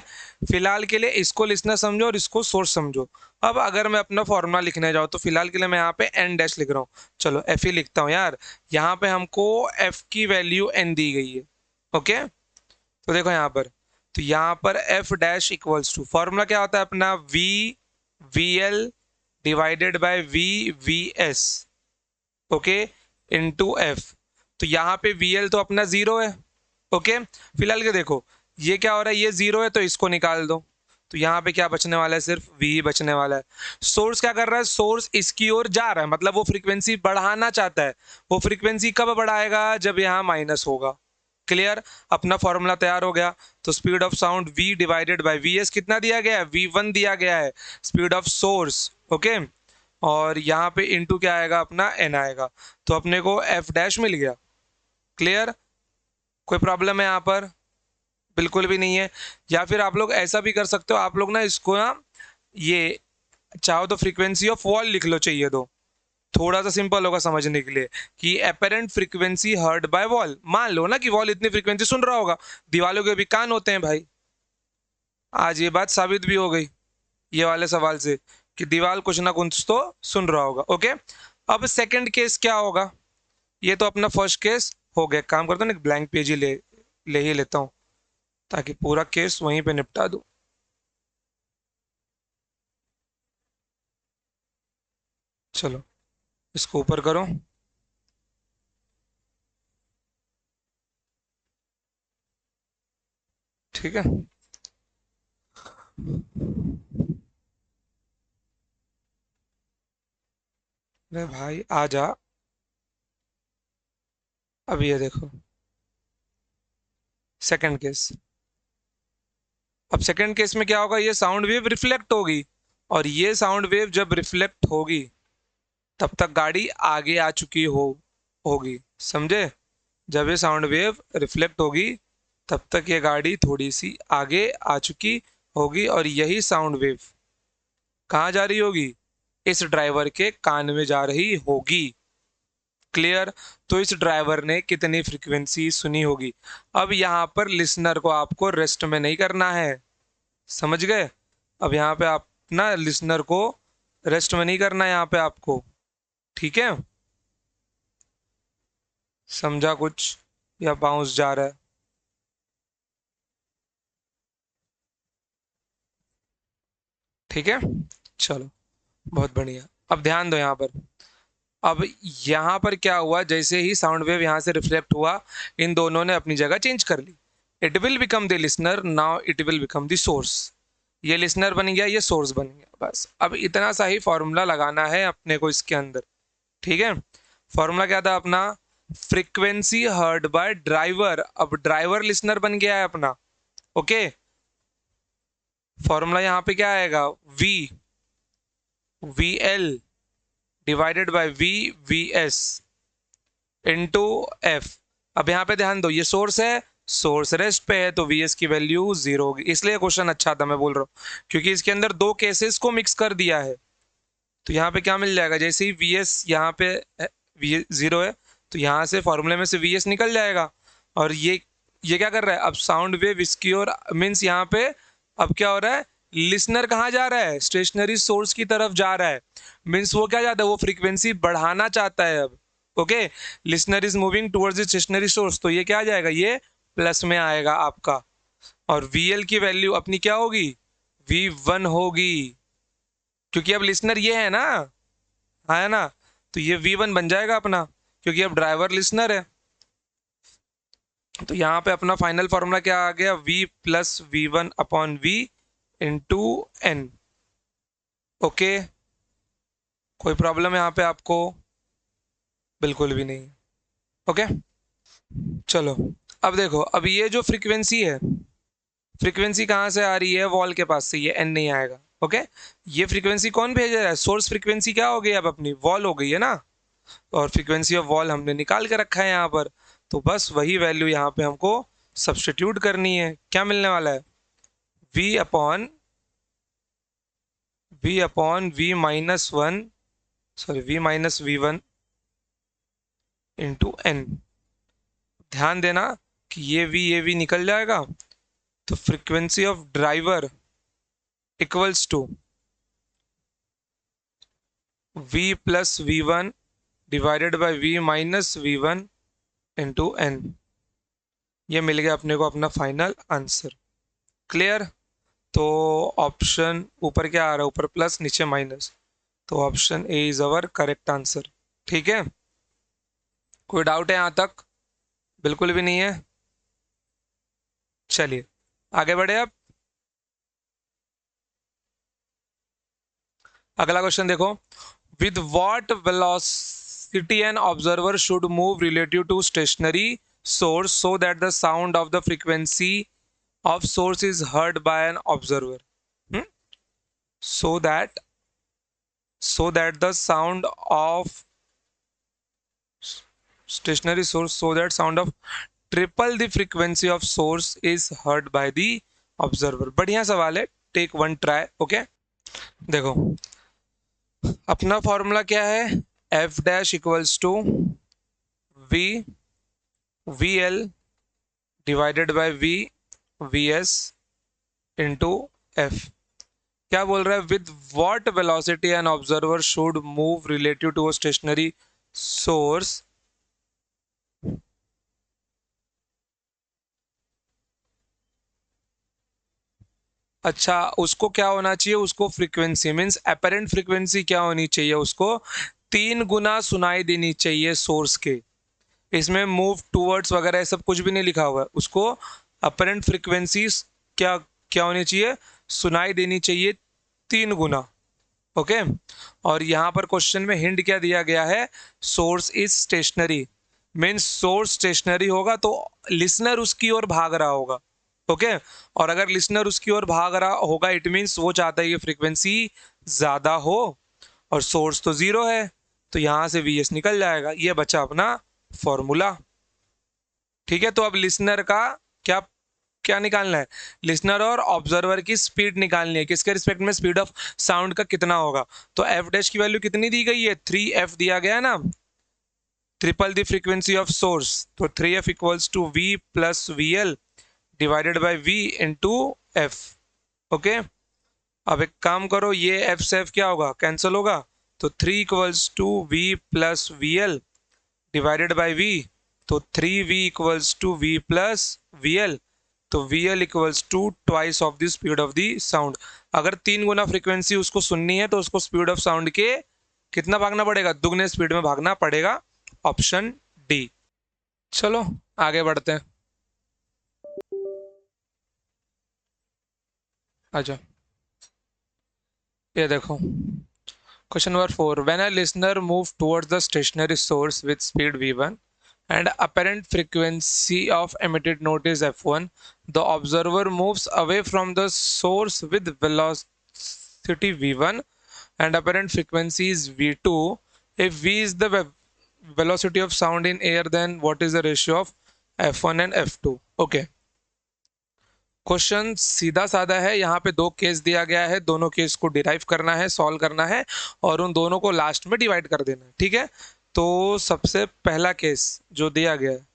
फिलहाल के लिए इसको लिसनर समझो और इसको सोर्स समझो। अब अगर मैं अपना फॉर्मूला लिखने जाऊँ तो फिलहाल के लिए मैं यहाँ पे N डैश लिख रहा हूँ, चलो F ही लिखता हूँ यार। यहाँ पे हमको F की वैल्यू N दी गई है। ओके, तो देखो यहाँ पर, तो यहाँ पर F dash equals to, formula क्या होता है अपना, V V L divided by V S, okay, into F. तो यहाँ पे वी एल तो अपना जीरो है, ओके। फिलहाल के देखो ये क्या हो रहा है, ये जीरो है तो इसको निकाल दो, तो यहाँ पे क्या बचने वाला है, सिर्फ वी ही बचने वाला है। सोर्स क्या कर रहा है, सोर्स इसकी ओर जा रहा है, मतलब वो फ्रीक्वेंसी बढ़ाना चाहता है। वो फ्रीक्वेंसी कब बढ़ाएगा, जब यहाँ माइनस होगा। क्लियर, अपना फॉर्मूला तैयार हो गया। तो speed of sound v divided by V S कितना दिया गया है, v1 दिया गया है, स्पीड ऑफ सोर्स, ओके। और यहाँ पे इनटू क्या आएगा, अपना n आएगा। तो अपने को f डैश मिल गया। क्लियर, कोई प्रॉब्लम है यहाँ पर, बिल्कुल भी नहीं है। या फिर आप लोग ऐसा भी कर सकते हो, आप लोग ना इसको ना, ये चाहो तो फ्रीक्वेंसी ऑफ वॉल लिख लो, चाहिए तो थोड़ा सा सिंपल होगा समझने के लिए, कि apparent frequency heard by wall. मान लो ना कि वॉल इतनी फ्रीक्वेंसी सुन रहा होगा, दीवालों के भी कान होते हैं भाई। आज ये बात साबित भी हो गई ये वाले सवाल से, कि दीवाल कुछ ना कुछ तो सुन रहा होगा, ओके। अब सेकंड केस क्या होगा, ये तो अपना फर्स्ट केस हो गया। काम करता हूँ ना, ब्लैंक पेज ही ले ही लेता हूँ, ताकि पूरा केस वहीं पे निपटा दूं। चलो इसको ऊपर करो। ठीक है, अरे भाई आ जा। अब ये देखो सेकंड केस। अब सेकंड केस में क्या होगा, ये साउंड वेव रिफ्लेक्ट होगी, और ये साउंड वेव जब रिफ्लेक्ट होगी तब तक गाड़ी आगे आ चुकी होगी, समझे। जब ये साउंड वेव रिफ्लेक्ट होगी तब तक ये गाड़ी थोड़ी सी आगे आ चुकी होगी, और यही साउंड वेव कहाँ जा रही होगी, इस ड्राइवर के कान में जा रही होगी। क्लियर, तो इस ड्राइवर ने कितनी फ्रीक्वेंसी सुनी होगी। अब यहाँ पर लिसनर को आपको रेस्ट में नहीं करना है, समझ गए। अब यहाँ पे आप ना लिसनर को रेस्ट में नहीं करना है यहाँ पे आपको, ठीक है। समझा कुछ, या बाउंस जा रहा है। ठीक है, चलो बहुत बढ़िया। अब ध्यान दो यहाँ पर। अब यहाँ पर क्या हुआ, जैसे ही साउंड वेव यहाँ से रिफ्लेक्ट हुआ, इन दोनों ने अपनी जगह चेंज कर ली। It will become the listener, now it will become the source. ये लिसनर बन गया, ये सोर्स बन गया, बस। अब इतना सा ही फॉर्मूला लगाना है अपने को इसके अंदर, ठीक है। फॉर्मूला क्या था अपना, फ्रीक्वेंसी हर्ड बाय ड्राइवर। अब ड्राइवर लिसनर बन गया है अपना, ओके। फॉर्मूला यहाँ पे क्या आएगा, V L divided by V S into F. अब यहाँ पे ध्यान दो, ये सोर्स है, सोर्स रेस्ट पे है, तो वी एस की वैल्यू जीरो होगी। इसलिए क्वेश्चन अच्छा था, मैं बोल रहा हूँ, क्योंकि इसके अंदर दो केसेस को मिक्स कर दिया है। तो यहाँ पे क्या मिल जाएगा, जैसे ही वी एस यहाँ पे वी जीरो है, तो यहाँ से फॉर्मूले में से वी एस निकल जाएगा। और ये क्या कर रहा है, अब साउंड वेव इसकी ओर, मीन्स यहाँ पे अब क्या हो रहा है, लिसनर कहाँ जा रहा है, स्टेशनरी सोर्स की तरफ जा रहा है। मीन्स वो क्या चाहता है, वो फ्रीक्वेंसी बढ़ाना चाहता है अब, okay. Listener is moving towards the stationary source, तो ये क्या आ जाएगा, ये प्लस में आएगा आपका। और वी एल की वैल्यू अपनी क्या होगी, V1 होगी, क्योंकि अब लिसनर ये है ना, हाँ है ना। तो ये V1 बन जाएगा अपना, क्योंकि अब ड्राइवर लिसनर है। तो यहाँ पे अपना फाइनल फॉर्मूला क्या आ गया, V plus V1 upon V into N, okay. कोई प्रॉब्लम है यहाँ पे आपको, बिल्कुल भी नहीं, ओके। चलो अब देखो, अब ये जो फ्रीक्वेंसी है, फ्रीक्वेंसी कहाँ से आ रही है, वॉल के पास से, ये एन नहीं आएगा, ओके। ये फ्रीक्वेंसी कौन भेज रहा है, सोर्स फ्रीक्वेंसी क्या हो गई, अब अपनी वॉल हो गई है ना। और फ्रीक्वेंसी ऑफ वॉल हमने निकाल के रखा है यहाँ पर, तो बस वही वैल्यू यहाँ पे हमको सब्सटीट्यूट करनी है। क्या मिलने वाला है, v minus one, sorry v minus V1 into N. ध्यान देना कि ये v निकल जाएगा, तो frequency of driver equals to v plus V1 divided by v minus V1 into N. ये मिल गया अपने को अपना फाइनल आंसर। क्लियर, तो ऑप्शन ऊपर क्या आ रहा है, ऊपर प्लस नीचे माइनस, तो option A is our correct answer. ठीक है, कोई डाउट है यहाँ तक? बिल्कुल भी नहीं है। चलिए आगे बढ़े अब। अगला क्वेश्चन देखो, with what velocity an observer should move relative to stationary source so that the sound of the frequency of source is heard by an observer. so that the sound of stationary source, so that sound of triple the frequency of source is heard by the observer। बढ़िया सवाल है, take one try. Okay, देखो अपना formula क्या है, F dash equals to V V L divided by V V S into F. क्या बोल रहा है, with what velocity an observer should move relative to a stationary source. अच्छा, उसको क्या होना चाहिए, उसको फ्रीक्वेंसी मीन्स अपेरेंट फ्रीक्वेंसी क्या होनी चाहिए, उसको 3 गुना सुनाई देनी चाहिए सोर्स के। इसमें मूव टूवर्ड्स वगैरह सब कुछ भी नहीं लिखा हुआ है, उसको अपेरेंट फ्रीक्वेंसी क्या क्या होनी चाहिए, सुनाई देनी चाहिए 3 गुना। ओके, और यहाँ पर क्वेश्चन में हिंट क्या दिया गया है, source is stationary, means source stationary होगा तो लिसनर उसकी ओर भाग रहा होगा। ओके, और अगर लिसनर उसकी ओर भाग रहा होगा इट मीन्स वो चाहता है कि फ्रीक्वेंसी ज्यादा हो, और सोर्स तो जीरो है, तो यहां से वी एस निकल जाएगा। ये बचा अपना फॉर्मूला। ठीक है, तो अब लिसनर का क्या क्या निकालना है, लिसनर और ऑब्जर्वर की स्पीड निकालनी है, किसके रिस्पेक्ट में, स्पीड ऑफ साउंड का कितना होगा। तो एफ डैश की वैल्यू कितनी दी गई है, 3f दिया गया है ना, triple the frequency of source, तो 3f equals to v plus V L divided by v into F. Okay, अब एक काम करो, ये एफ से एफ क्या होगा, कैंसिल होगा, तो 3 equals to we plus V L divided by v, तो 3v equals to we plus V L, तो v L equals to twice of the speed of the sound. अगर 3 गुना फ्रीक्वेंसी उसको सुननी है तो उसको स्पीड ऑफ साउंड के कितना भागना पड़ेगा, दुगने स्पीड में भागना पड़ेगा, ऑप्शन डी। चलो आगे बढ़ते हैं, अच्छा ये देखो question number 4, when a listener move towards the stationary source with speed v1 and apparent frequency of emitted note is f1, the observer moves away from the source with velocity v1 and apparent frequency is v2. If v is the velocity of sound in air, then what is the ratio of f1 and f2? Okay, question सीधा साधा है, यहाँ पे 2 case दिया गया है, दोनों case को डिराइव करना है, सॉल्व करना है, और उन दोनों को लास्ट में डिवाइड कर देना है। ठीक है, तो सबसे पहला केस जो दिया गया है,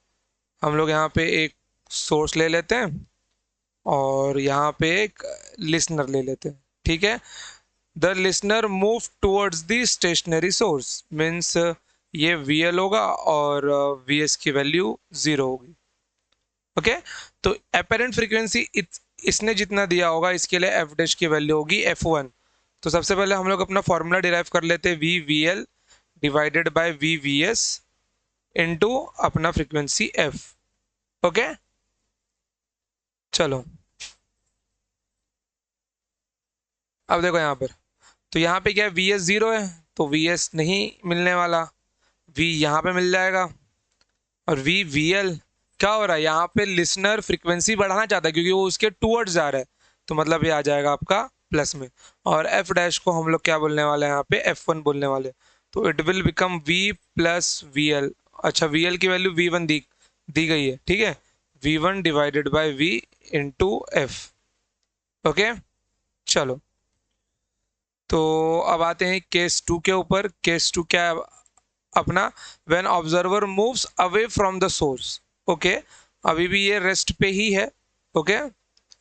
हम लोग यहाँ पे एक सोर्स ले लेते हैं और यहाँ पे एक लिसनर ले लेते हैं। ठीक है, the listener move towards the stationary source means ये वी एल होगा और वी एस की वैल्यू 0 होगी। ओके, तो अपेरेंट फ्रीक्वेंसी इसने जितना दिया होगा इसके लिए एफ डैश की वैल्यू होगी f1। तो सबसे पहले हम लोग अपना फॉर्मूला डिराइव कर लेते हैं, V V L divided by V V S into अपना फ्रीक्वेंसी f। ओके, चलो अब देखो यहाँ पर, तो यहाँ पे क्या है, वी एस 0 है तो वी एस नहीं मिलने वाला, वी यहाँ पे मिल जाएगा, और वी वी एल क्या हो रहा है, यहाँ पे लिसनर फ्रीक्वेंसी बढ़ाना चाहता है क्योंकि वो उसके टूवर्ड्स जा रहा है, तो मतलब ये आ जाएगा आपका प्लस में, और एफ डैश को हम लोग क्या बोलने वाले हैं, यहाँ पे F1 बोलने वाले, तो it will become V plus V L. अच्छा, वी एल की वैल्यू V1 दी गई है, ठीक है, V1 divided by V into F. Okay, चलो तो अब आते हैं केस 2 के ऊपर। केस 2 क्या है अपना, when observer moves away from the source. Okay, अभी भी ये रेस्ट पे ही है, okay,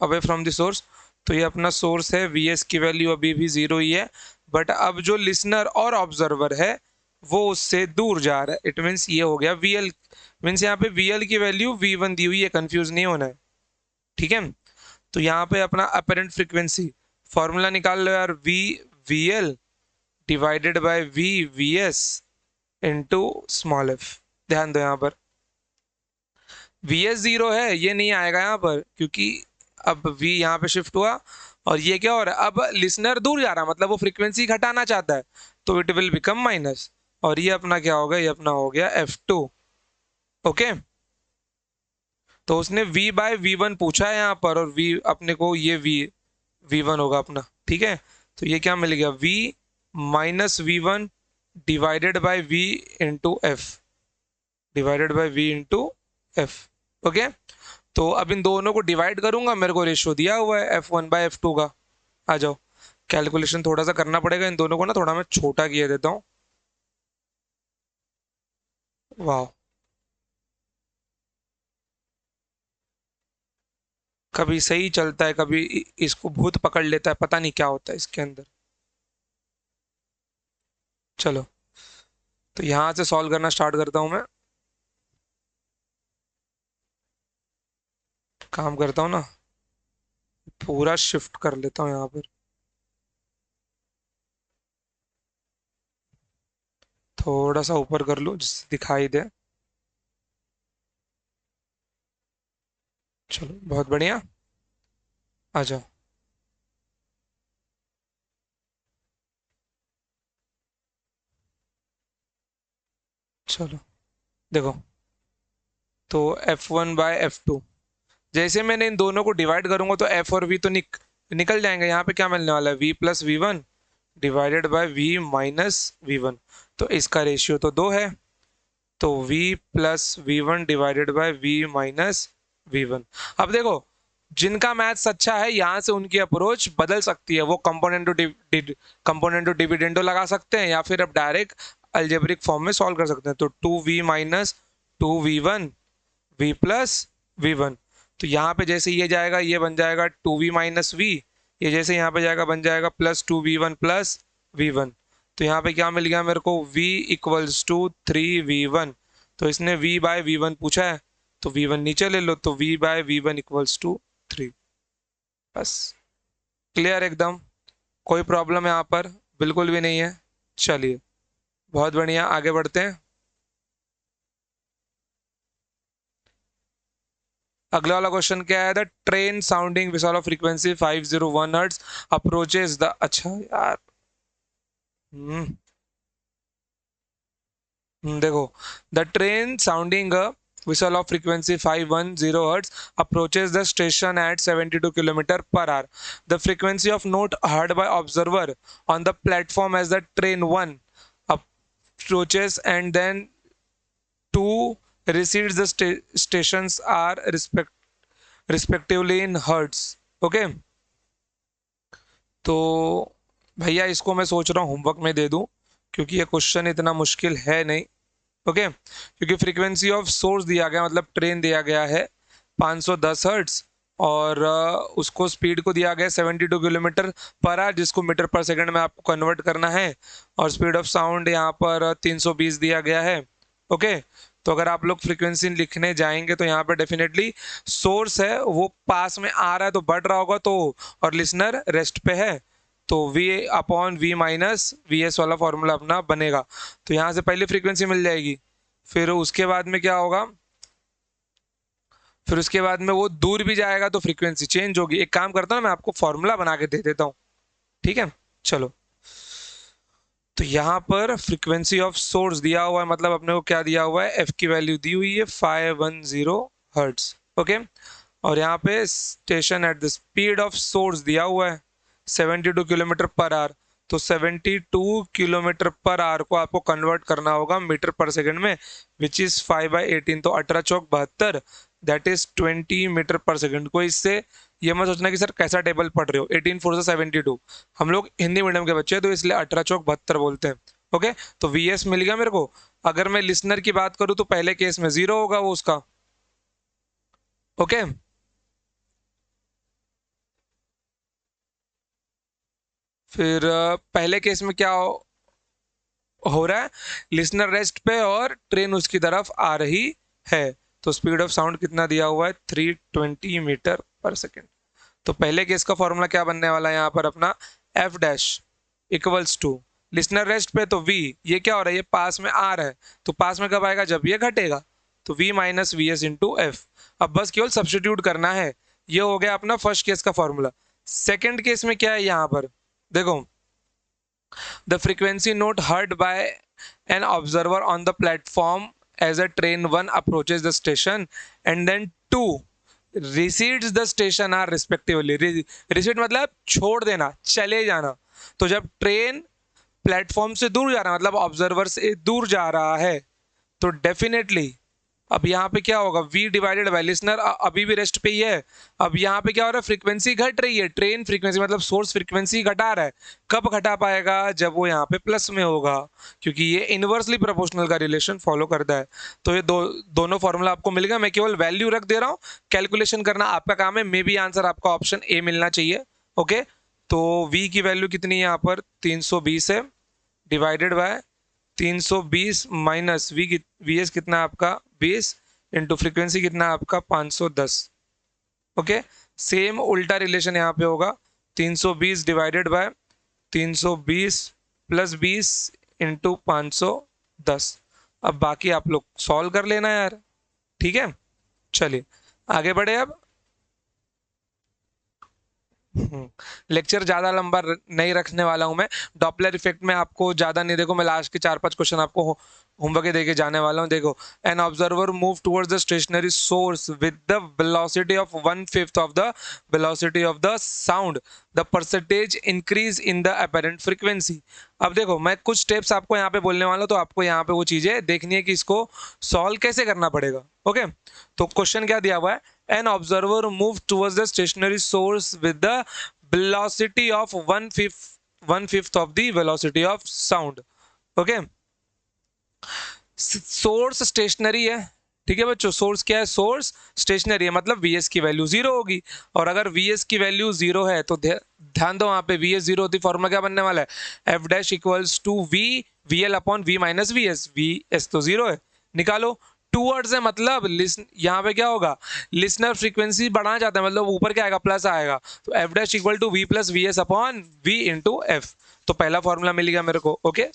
away from the source, तो ये अपना सोर्स है, वी एस की वैल्यू अभी भी 0 ही है, बट अब जो लिसनर और ऑब्जर्वर है वो उससे दूर जा रहा है, इट मीन्स ये हो गया वी एल, मीन्स यहाँ पे वी एल की वैल्यू V1 दी हुई है, कंफ्यूज नहीं होना है। ठीक है, तो यहाँ पे अपना अपेरेंट फ्रीक्वेंसी फॉर्मूला निकाल लो यार, V V L divided by V V S into small F. ध्यान दो यहाँ पर वी एस जीरो है, ये नहीं आएगा यहाँ पर क्योंकि अब वी यहाँ पे शिफ्ट हुआ और ये क्या हो रहा है, अब लिसनर दूर जा रहा है, मतलब वो फ्रीक्वेंसी घटाना चाहता है, तो इट विल बिकम माइनस। और ये अपना क्या होगा, ये अपना हो गया F2। ओके, तो उसने V बाय V1 पूछा है यहाँ पर, और V अपने को ये V1 होगा अपना, ठीक है। तो ये क्या मिल गया, V minus V1 divided by V into F, divided by V into F. Okay, तो अब इन दोनों को डिवाइड करूंगा, मेरे को रेशियो दिया हुआ है F1 बाय F2 का। आ जाओ, कैलकुलेशन थोड़ा सा करना पड़ेगा, इन दोनों को ना थोड़ा मैं छोटा किए देता हूँ। वाह, कभी सही चलता है, कभी इसको भूत पकड़ लेता है, पता नहीं क्या होता है इसके अंदर। चलो, तो यहां से सॉल्व करना स्टार्ट करता हूं मैं। काम करता हूँ ना, पूरा शिफ्ट कर लेता हूँ यहाँ पर, थोड़ा सा ऊपर कर लूँ जिससे दिखाई दे। चलो, बहुत बढ़िया, आ जाओ। चलो देखो, तो F1 बाय F2, जैसे मैंने इन दोनों को डिवाइड करूंगा तो F और V तो निकल जाएंगे। यहाँ पे क्या मिलने वाला है, V plus V1 divided by V minus V1। तो इसका रेशियो तो 2 है, तो V plus V1 divided by V minus V1। अब देखो, जिनका मैथ्स अच्छा है यहाँ से उनकी अप्रोच बदल सकती है, वो कंपोनेंट टू डिविडेंडो लगा सकते हैं, या फिर अब डायरेक्ट अलजेब्रिक फॉर्म में सॉल्व कर सकते हैं। तो 2V minus 2V1 V plus V1, तो यहाँ पे जैसे ये जाएगा ये बन जाएगा 2V माइनस V, ये जैसे यहाँ पे जाएगा बन जाएगा प्लस 2V1 प्लस V1। तो यहाँ पे क्या मिल गया मेरे को, V इक्वल्स टू 3V1। तो इसने V बाय V1 पूछा है, तो V1 नीचे ले लो, तो V bye V1 equals to 3। बस, क्लियर एकदम, कोई प्रॉब्लम यहाँ पर बिल्कुल भी नहीं है। चलिए, बहुत बढ़िया, आगे बढ़ते हैं। अगला वाला क्वेश्चन क्या है, the train sounding Vishal of frequency 501 hertz approaches the, अच्छा यार, हम्म देखो, the train sounding whistle of frequency 510 hertz approaches the station at 72 km per hour. The frequency of note heard by observer on the platform as the train 1 approaches and then 2 recedes the stations are respectively in hertz. Okay, तो भैया इसको मैं सोच रहा हूँ homework में दे दूं, क्योंकि ये क्वेश्चन इतना मुश्किल है नहीं। ओके, क्योंकि फ्रीक्वेंसी ऑफ सोर्स दिया गया, मतलब ट्रेन दिया गया है 510 हर्ट्ज, और उसको स्पीड को दिया गया 72 किलोमीटर पर आवर, जिसको मीटर पर सेकंड में आपको कन्वर्ट करना है, और स्पीड ऑफ साउंड यहाँ पर 320 दिया गया है। ओके, तो अगर आप लोग फ्रीक्वेंसी लिखने जाएंगे तो यहाँ पर डेफिनेटली सोर्स है वो पास में आ रहा है तो बढ़ रहा होगा, तो और लिसनर रेस्ट पे है, तो V upon V minus V S वाला फॉर्मूला अपना बनेगा। तो यहाँ से पहली फ्रीक्वेंसी मिल जाएगी, फिर उसके बाद में क्या होगा, फिर उसके बाद में वो दूर भी जाएगा तो फ्रीक्वेंसी चेंज होगी। एक काम करता हूँ, मैं आपको फॉर्मूला बना के दे देता हूँ, ठीक है। चलो, तो यहाँ पर फ्रीक्वेंसी ऑफ सोर्स दिया हुआ है, मतलब अपने को क्या दिया हुआ है, एफ की वैल्यू दी हुई है 510 हर्ट्ज। ओके, और यहाँ पे station at the speed of source दिया हुआ है 72 किलोमीटर पर आवर। तो 72 किलोमीटर पर आवर को आपको कन्वर्ट करना होगा मीटर पर सेकंड में, विच इज 5/18, तो 18 चौक 72, दैट इज 20 मीटर पर सेकंड। को इससे ये मत सोचना कि सर कैसा टेबल पढ़ रहे हो, 18 4 से 72, हम लोग हिंदी मीडियम के बच्चे हैं तो इसलिए 18 चौक 72 बोलते हैं। ओके, तो वी एस मिल गया मेरे को। अगर मैं लिसनर की बात करूं तो पहले केस में 0 होगा वो उसका। ओके, फिर पहले केस में क्या हो रहा है, लिसनर रेस्ट पे और ट्रेन उसकी तरफ आ रही है, तो स्पीड ऑफ साउंड कितना दिया हुआ है, 320 मीटर पर सेकेंड। तो पहले केस का फॉर्मूला क्या बनने वाला है यहाँ पर अपना, F dash equals to listener rest पे तो v, ये क्या हो रहा है, ये पास में आ रहा है, तो पास में कब आएगा, जब ये घटेगा, तो v minus V S into F. अब बस केवल सब्सटीट्यूट करना है। ये हो गया अपना फर्स्ट केस का फॉर्मूला। सेकेंड केस में क्या है यहाँ पर, देखो, the frequency note heard by an observer on the platform as a train 1 approaches the station and then 2 recedes the station are respectively। recede मतलब छोड़ देना, चले जाना। तो जब ट्रेन प्लेटफॉर्म से दूर जा रहा है, मतलब ऑब्जर्वर से दूर जा रहा है, तो डेफिनेटली अब यहाँ पे क्या होगा, v डिवाइडेड बाय लिसनर अभी भी रेस्ट पे ही है। अब यहाँ पे क्या हो रहा है, फ्रीक्वेंसी घट रही है, ट्रेन फ्रीक्वेंसी मतलब सोर्स फ्रीक्वेंसी घटा रहा है। कब घटा पाएगा, जब वो यहाँ पे प्लस में होगा, क्योंकि ये इनवर्सली प्रोपोर्शनल का रिलेशन फॉलो करता है। तो ये दोनों फॉर्मूला आपको मिल गया। मैं केवल वैल्यू रख दे रहा हूँ, कैलकुलेशन करना आपका काम है। मे बी आंसर आपका ऑप्शन ए मिलना चाहिए। ओके, तो v की वैल्यू कितनी है यहाँ पर, 320 है, divided by 320 minus V S कितना है आपका 20 इंटू फ्रीक्वेंसी कितना है आपका 510। ओके, सेम उल्टा रिलेशन यहाँ पे होगा, 320 डिवाइडेड बाय 320 प्लस 20 इंटू 510। अब बाकी आप लोग सॉल्व कर लेना यार, ठीक है। चलिए आगे बढ़े। अब लेक्चर ज्यादा लंबा नहीं रखने वाला हूं मैं। डॉपलर इफेक्ट में आपको ज्यादा नहीं, देखो मैं लास्ट के 4-5 क्वेश्चन आपको होमवर्क देके जाने वाला हूं। देखो, an observer move towards the stationary source with the velocity of 1/5 of the velocity of the sound, the percentage increase in the apparent frequency. अब देखो मैं कुछ स्टेप्स आपको यहाँ पे बोलने वाला हूँ, तो आपको यहाँ पे वो चीजें देखनी है कि इसको सॉल्व कैसे करना पड़ेगा। ओके, तो क्वेश्चन क्या दिया हुआ है, an observer moved towards the stationary source with the velocity of one fifth of the velocity of sound। Okay, source stationary है, ठीक है बच्चों, सोर्स क्या है, सोर्स स्टेशनरी है, मतलब वीएस की वैल्यू 0 होगी। और अगर वीएस की वैल्यू 0 है तो ध्यान दो, वहां पे वीएस 0 होती, फॉर्मूला क्या बनने वाला है, F dash equals to V V L upon V minus V S. V S तो 0 है, निकालो। टूवर्ड्स है मतलब यहाँ पे क्या होगा, लिसनर फ्रीक्वेंसी बढ़ाना चाहते हैं, मतलब ऊपर क्या आएगा, प्लस आएगा, तो F dash equal to we plus V S upon V into F. तो पहला फॉर्मूला मिल गया मेरे को। ओके,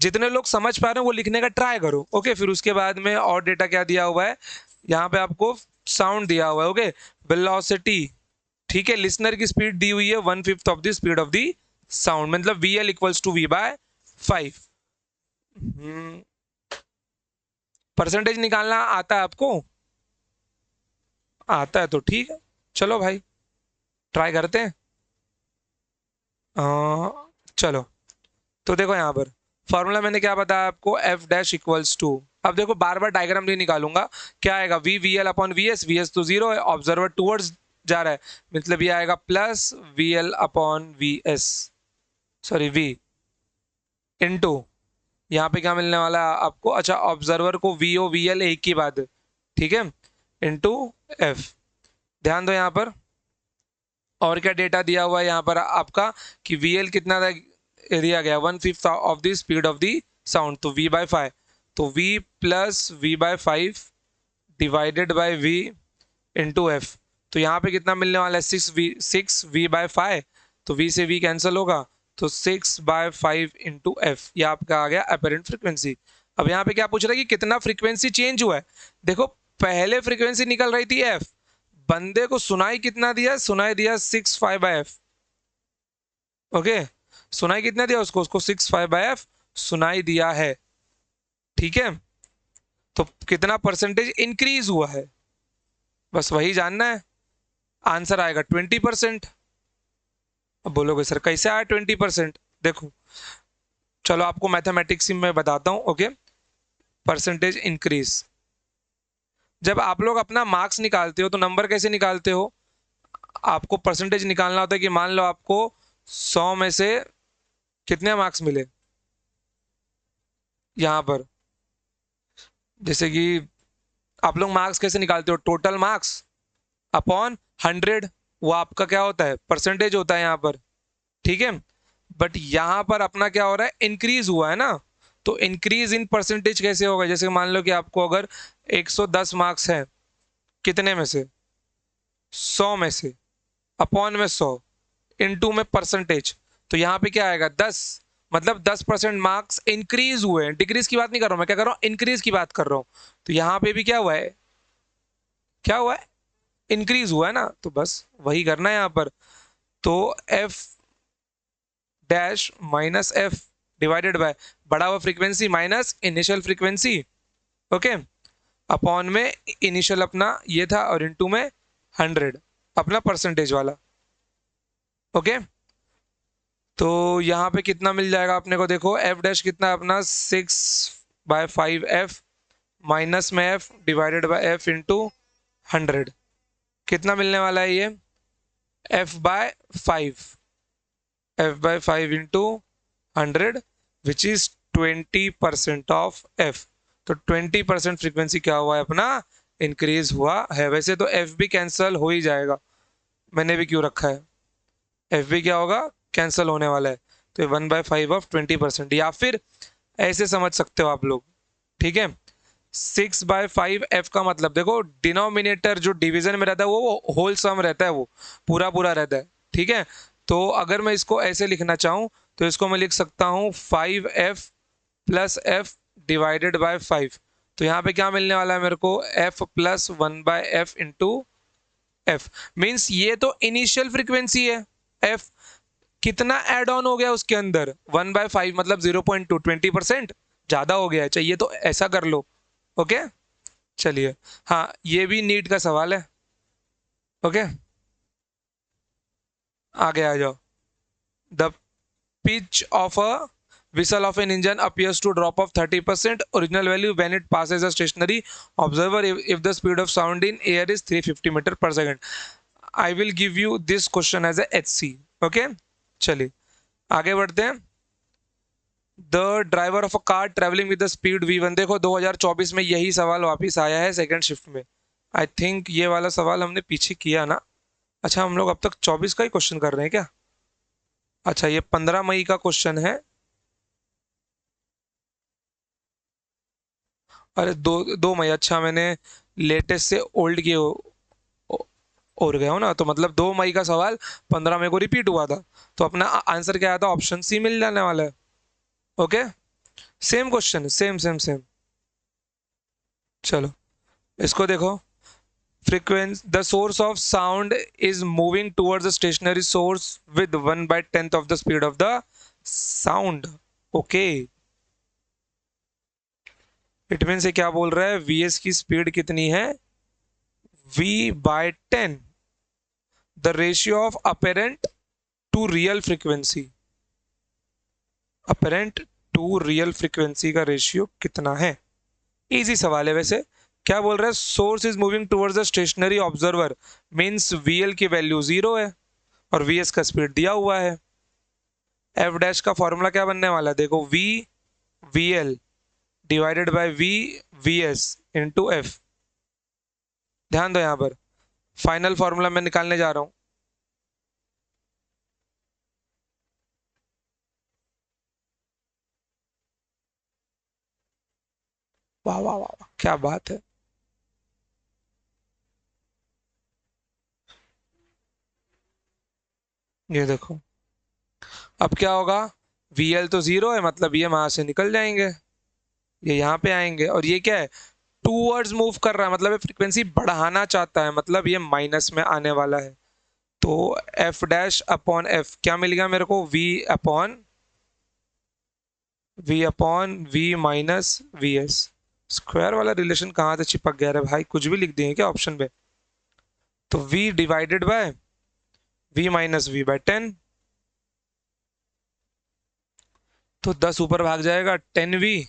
जितने लोग समझ पा रहे हैं वो लिखने का ट्राई करो। ओके, फिर उसके बाद में और डेटा क्या दिया हुआ है, यहाँ पे आपको साउंड दिया हुआ है। ओके, वेलोसिटी, ठीक है, लिसनर की स्पीड दी हुई है 1/5 of the speed of the sound, मतलब V L equals to V by 5। Percentage निकालना आता है आपको, आता है तो ठीक है, चलो भाई ट्राई करते हैं। चलो, तो देखो यहाँ पर फॉर्मूला मैंने क्या बताया आपको, एफ डैश इक्वल्स टू, अब देखो बार बार डायग्राम नहीं निकालूंगा, क्या आएगा, V V L upon V S, V S तो 0 है, ऑब्जर्वर टूवर्ड्स जा रहा है, मतलब ये आएगा plus we L upon V S, sorry V into, यहाँ पे क्या मिलने वाला है आपको, अच्छा ऑब्जर्वर को वी ओ वी एल एक ही बात है, ठीक है, इनटू एफ। ध्यान दो यहाँ पर और क्या डेटा दिया हुआ है यहाँ पर आपका, कि वी एल कितना दिया गया, 1/5 of the speed of the sound, तो v बाय 5, तो v plus V by 5 divided by v into F. तो यहाँ पे कितना मिलने वाला है, 6v बाय 5, तो v से v कैंसिल होगा, तो 6 बाय 5 इंटू एफ, ये आपका आ गया अपेरेंट फ्रीक्वेंसी। अब यहाँ पे क्या पूछ रहा है कि कितना फ्रीक्वेंसी चेंज हुआ है। देखो पहले फ्रीक्वेंसी निकल रही थी एफ, बंदे को सुनाई कितना दिया, सुनाई दिया 6/5 बाय एफ। ओके, सुनाई कितना दिया उसको, उसको 6/5 बाय एफ सुनाई दिया है, ठीक है। तो कितना परसेंटेज इंक्रीज हुआ है, बस वही जानना है। आंसर आएगा 20%। अब बोलोगे सर कैसे आया 20%, देखो चलो आपको मैथमेटिक्स में बताता हूं। ओके, परसेंटेज इंक्रीज, जब आप लोग अपना मार्क्स निकालते हो तो नंबर कैसे निकालते हो, आपको परसेंटेज निकालना होता है कि मान लो आपको 100 में से कितने मार्क्स मिले, यहां पर जैसे कि आप लोग मार्क्स कैसे निकालते हो, टोटल मार्क्स अपॉन 100, वो आपका क्या होता है, परसेंटेज होता है यहाँ पर, ठीक है। बट यहाँ पर अपना क्या हो रहा है, इंक्रीज हुआ है ना, तो इंक्रीज इन परसेंटेज कैसे होगा, जैसे मान लो कि आपको अगर 110 मार्क्स है, कितने में से, 100 में से, अपॉन में 100 इनटू में परसेंटेज, तो यहाँ पे क्या आएगा 10, मतलब 10% मार्क्स इंक्रीज हुए हैं। डिक्रीज की बात नहीं कर रहा हूं मैं, क्या कर रहा हूँ, इंक्रीज की बात कर रहा हूँ। तो यहाँ पे भी क्या हुआ है, क्या हुआ है, इंक्रीज हुआ है ना, तो बस वही करना है यहाँ पर। तो F dash minus F divided by बढ़ा हुआ frequency minus initial frequency, okay, upon में इनिशियल अपना ये था और इनटू में 100 अपना परसेंटेज वाला, ओके। तो यहाँ पे कितना मिल जाएगा अपने को, देखो एफ डैश कितना है अपना 6/5 एफ माइनस में F divided by F into 100, कितना मिलने वाला है ये, f/5 into 100 which is 20% of F. तो 20% फ्रीक्वेंसी क्या हुआ है अपना, इंक्रीज हुआ है। वैसे तो एफ भी कैंसल हो ही जाएगा, मैंने भी क्यों रखा है, एफ भी क्या होगा, कैंसल होने वाला है। तो 1/5 ऑफ 20%, या फिर ऐसे समझ सकते हो आप लोग, ठीक है। 6/5 एफ का मतलब देखो डिनोमिनेटर जो डिवीजन में रहता है वो होल सम रहता है, वो पूरा पूरा रहता है, ठीक है। तो अगर मैं इसको ऐसे लिखना चाहूं तो इसको मैं लिख सकता हूं 5f plus F divided by 5। तो यहाँ पे क्या मिलने वाला है मेरे को, f plus 1/f into F, means ये तो इनिशियल फ्रीक्वेंसी है, f कितना एड ऑन हो गया उसके अंदर, 1/5 मतलब 0.2, 20% ज्यादा हो गया है, चाहिए तो ऐसा कर लो, ओके। चलिए, हाँ ये भी नीट का सवाल है, ओके। आगे आ जाओ। The pitch of a whistle of an engine appears to drop off 30% original value when it passes a stationary observer if the speed of sound in air is 350 meter per second. I will give you this question as a HC, okay। चलिए आगे बढ़ते हैं। The driver of a car travelling with the speed v1, देखो 2024 में यही सवाल वापस आया है सेकंड शिफ्ट में। आई थिंक ये वाला सवाल हमने पीछे किया ना, अच्छा हम लोग अब तक 24 का ही क्वेश्चन कर रहे हैं क्या, अच्छा ये 15 मई का क्वेश्चन है। अरे 2 मई, अच्छा मैंने लेटेस्ट से ओल्ड की और गया हूँ ना, तो मतलब 2 मई का सवाल 15 मई को रिपीट हुआ था। तो अपना आंसर क्या आया था, ऑप्शन सी मिल जाने वाला है, okay. Same question, same same same. चलो इसको देखो, frequency the source of sound is moving towards the stationary source with 1/10 of the speed of the sound, okay। It mean से क्या बोल रहा है, vs की स्पीड कितनी है, v/10, the ratio of apparent to real frequency, apparent to real frequency का ratio कितना है। इजी सवाल है वैसे। क्या बोल रहा है, source is moving towards the stationary observer, means VL की वैल्यू 0 है और वीएस का स्पीड दिया हुआ है। एफ डैश का फॉर्मूला क्या बनने वाला है, देखो V V L divided by V V S into F. ध्यान दो यहां पर, फाइनल फॉर्मूला मैं निकालने जा रहा हूं। वाह वाह वाह वाह, क्या बात है। ये देखो अब क्या होगा, वी एल तो 0 है मतलब ये वहां से निकल जाएंगे, ये यहाँ पे आएंगे, और ये क्या है, टूवर्ड्स मूव कर रहा है मतलब ये फ्रीक्वेंसी बढ़ाना चाहता है, मतलब ये माइनस में आने वाला है। तो एफ डैश अपॉन एफ क्या मिल गया मेरे को, V minus V S. Square वाला रिलेशन कहाँ से चिपक गया है भाई, कुछ भी लिख दिए क्या ऑप्शन पे। तो v divided by v minus v/10, तो 10 ऊपर भाग जाएगा, 10v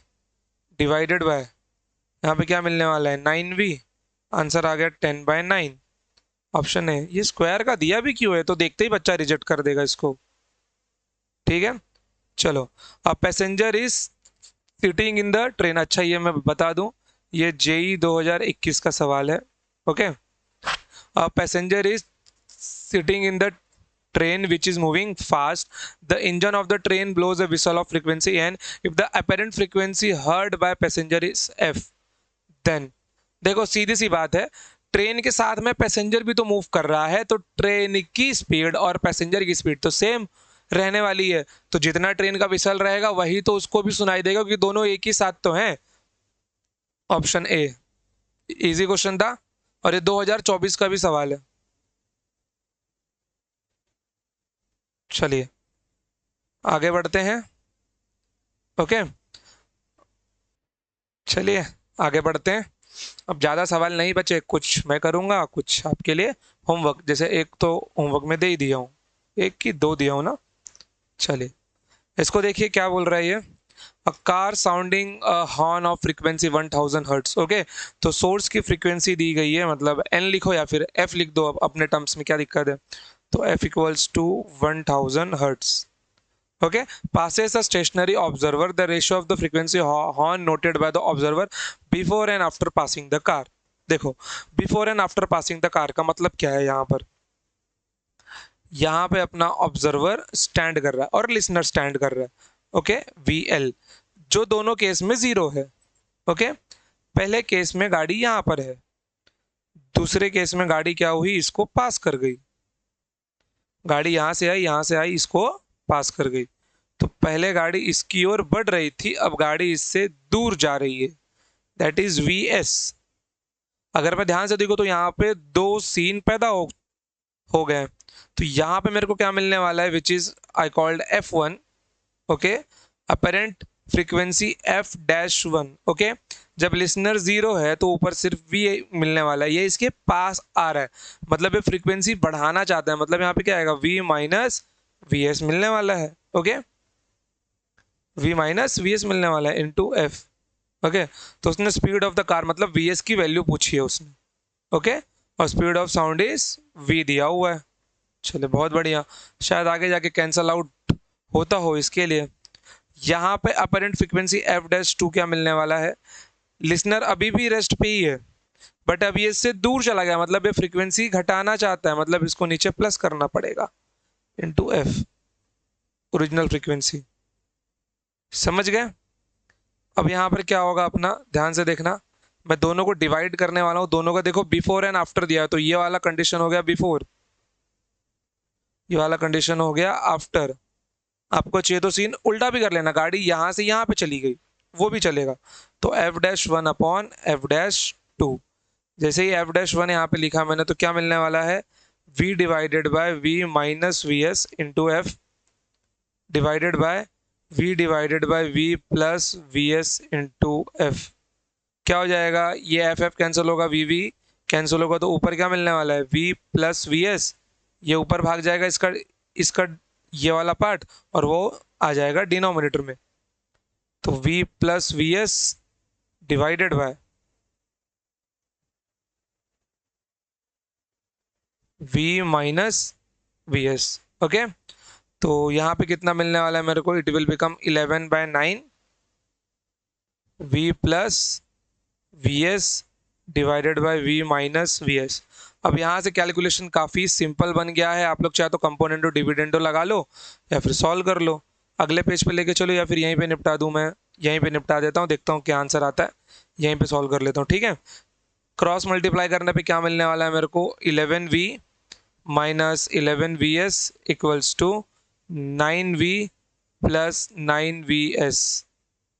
डिवाइडेड बाय, यहाँ पे क्या मिलने वाला है 9v, आंसर आ गया 10/9, ऑप्शन है। ये स्क्वायर का दिया भी क्यों है, तो देखते ही बच्चा रिजेक्ट कर देगा इसको, ठीक है। चलो, अब passenger is sitting in the train, अच्छा ये मैं बता दूं, ये जेई 2021 का सवाल है, okay. Passenger is sitting in the train which is moving fast, the engine of the train blows a whistle of frequency n, if the apparent frequency heard by passenger is f, then देखो सीधी सी बात है, train के साथ में passenger भी तो move कर रहा है, तो ट्रेन की स्पीड और पैसेंजर की स्पीड तो सेम रहने वाली है। तो जितना ट्रेन का विसल रहेगा वही तो उसको भी सुनाई देगा, क्योंकि दोनों एक ही साथ तो हैं। Option A. इजी क्वेश्चन था और ये 2024 का भी सवाल है। चलिए आगे बढ़ते हैं। ओके, चलिए आगे बढ़ते हैं। अब ज़्यादा सवाल नहीं बचे, कुछ मैं करूँगा, कुछ आपके लिए होमवर्क। जैसे एक तो होमवर्क में दे ही दिया हूँ, एक की दो दिया हूँ ना। चलिए इसको देखिए क्या बोल रहा है ये। A car sounding horn of frequency 1000 hertz. Okay, तो सोर्स की फ्रीक्वेंसी दी गई है, मतलब एन लिखो या फिर एफ लिख दो, अब अपने टर्म्स में क्या दिक्कत है। तो F equals to 1000 hertz. Okay, passes a stationary observer, the ratio of the frequency horn noted by the observer before and after passing the car। देखो before and after passing the car का मतलब क्या है। यहाँ पे अपना observer stand कर रहा है और लिसनर स्टैंड कर रहा है। ओके, VL जो दोनों केस में जीरो है। ओके, पहले केस में गाड़ी यहाँ पर है, दूसरे केस में गाड़ी क्या हुई, इसको पास कर गई। गाड़ी यहाँ से आई, इसको पास कर गई। तो पहले गाड़ी इसकी ओर बढ़ रही थी, अब गाड़ी इससे दूर जा रही है, दैट इज VS। अगर मैं ध्यान से देखो तो यहाँ पे दो सीन पैदा हो गए। तो यहाँ पे मेरे को क्या मिलने वाला है, which is I called F1। Okay, apparent frequency F-1। Okay, जब लिसनर जीरो है तो ऊपर सिर्फ V मिलने वाला है, ये इसके पास आ रहा है, मतलब ये फ्रीक्वेंसी बढ़ाना चाहता है, मतलब यहाँ पे क्या आएगा, V माइनस VS मिलने वाला है। ओके, V माइनस VS मिलने वाला है इनटू F। ओके, तो उसने स्पीड ऑफ द कार मतलब VS की वैल्यू पूछी है उसने। ओके, और speed of sound is V दिया हुआ है। चलिए बहुत बढ़िया, शायद आगे जाके कैंसल आउट होता हो इसके लिए। यहाँ पे अपरेंट फ्रीक्वेंसी F-2 क्या मिलने वाला है, लिसनर अभी भी रेस्ट पे ही है, बट अब ये इससे दूर चला गया, मतलब ये फ्रीक्वेंसी घटाना चाहता है, मतलब इसको नीचे प्लस करना पड़ेगा इनटू F ओरिजिनल फ्रीक्वेंसी। समझ गए। अब यहाँ पर क्या होगा अपना, ध्यान से देखना, मैं दोनों को डिवाइड करने वाला हूँ। दोनों का देखो बिफोर एंड आफ्टर दिया, तो ये वाला कंडीशन हो गया बिफोर, ये वाला कंडीशन हो गया आफ्टर। आपको चाहिए तो सीन उल्टा भी कर लेना, गाड़ी यहाँ से यहाँ पे चली गई वो भी चलेगा। तो F-1 अपॉन F-2, जैसे ही F-1 यहाँ पे लिखा मैंने, तो क्या मिलने वाला है, V divided by V minus VS into F divided by V plus VS into F। क्या हो जाएगा, ये FF कैंसिल होगा, VV कैंसिल होगा, तो ऊपर क्या मिलने वाला है, V प्लस VS, ये ऊपर भाग जाएगा इसका ये वाला पार्ट, और वो आ जाएगा डिनोमिनेटर में। तो V plus VS divided by V minus VS। Okay, तो यहाँ पे कितना मिलने वाला है मेरे को, it will become 11/9 V plus VS divided by V minus VS। अब यहाँ से कैलकुलेशन काफ़ी सिंपल बन गया है, आप लोग चाहे तो कंपोनेंटो डिविडेंडो लगा लो या फिर सॉल्व कर लो। अगले पेज पे लेके चलो या फिर यहीं पे निपटा दूँ, मैं यहीं पे निपटा देता हूँ, देखता हूँ क्या आंसर आता है, यहीं पे सॉल्व कर लेता हूँ। ठीक है, क्रॉस मल्टीप्लाई करने पे क्या मिलने वाला है मेरे को, 11V minus 11VS equals to 9V plus 9VS।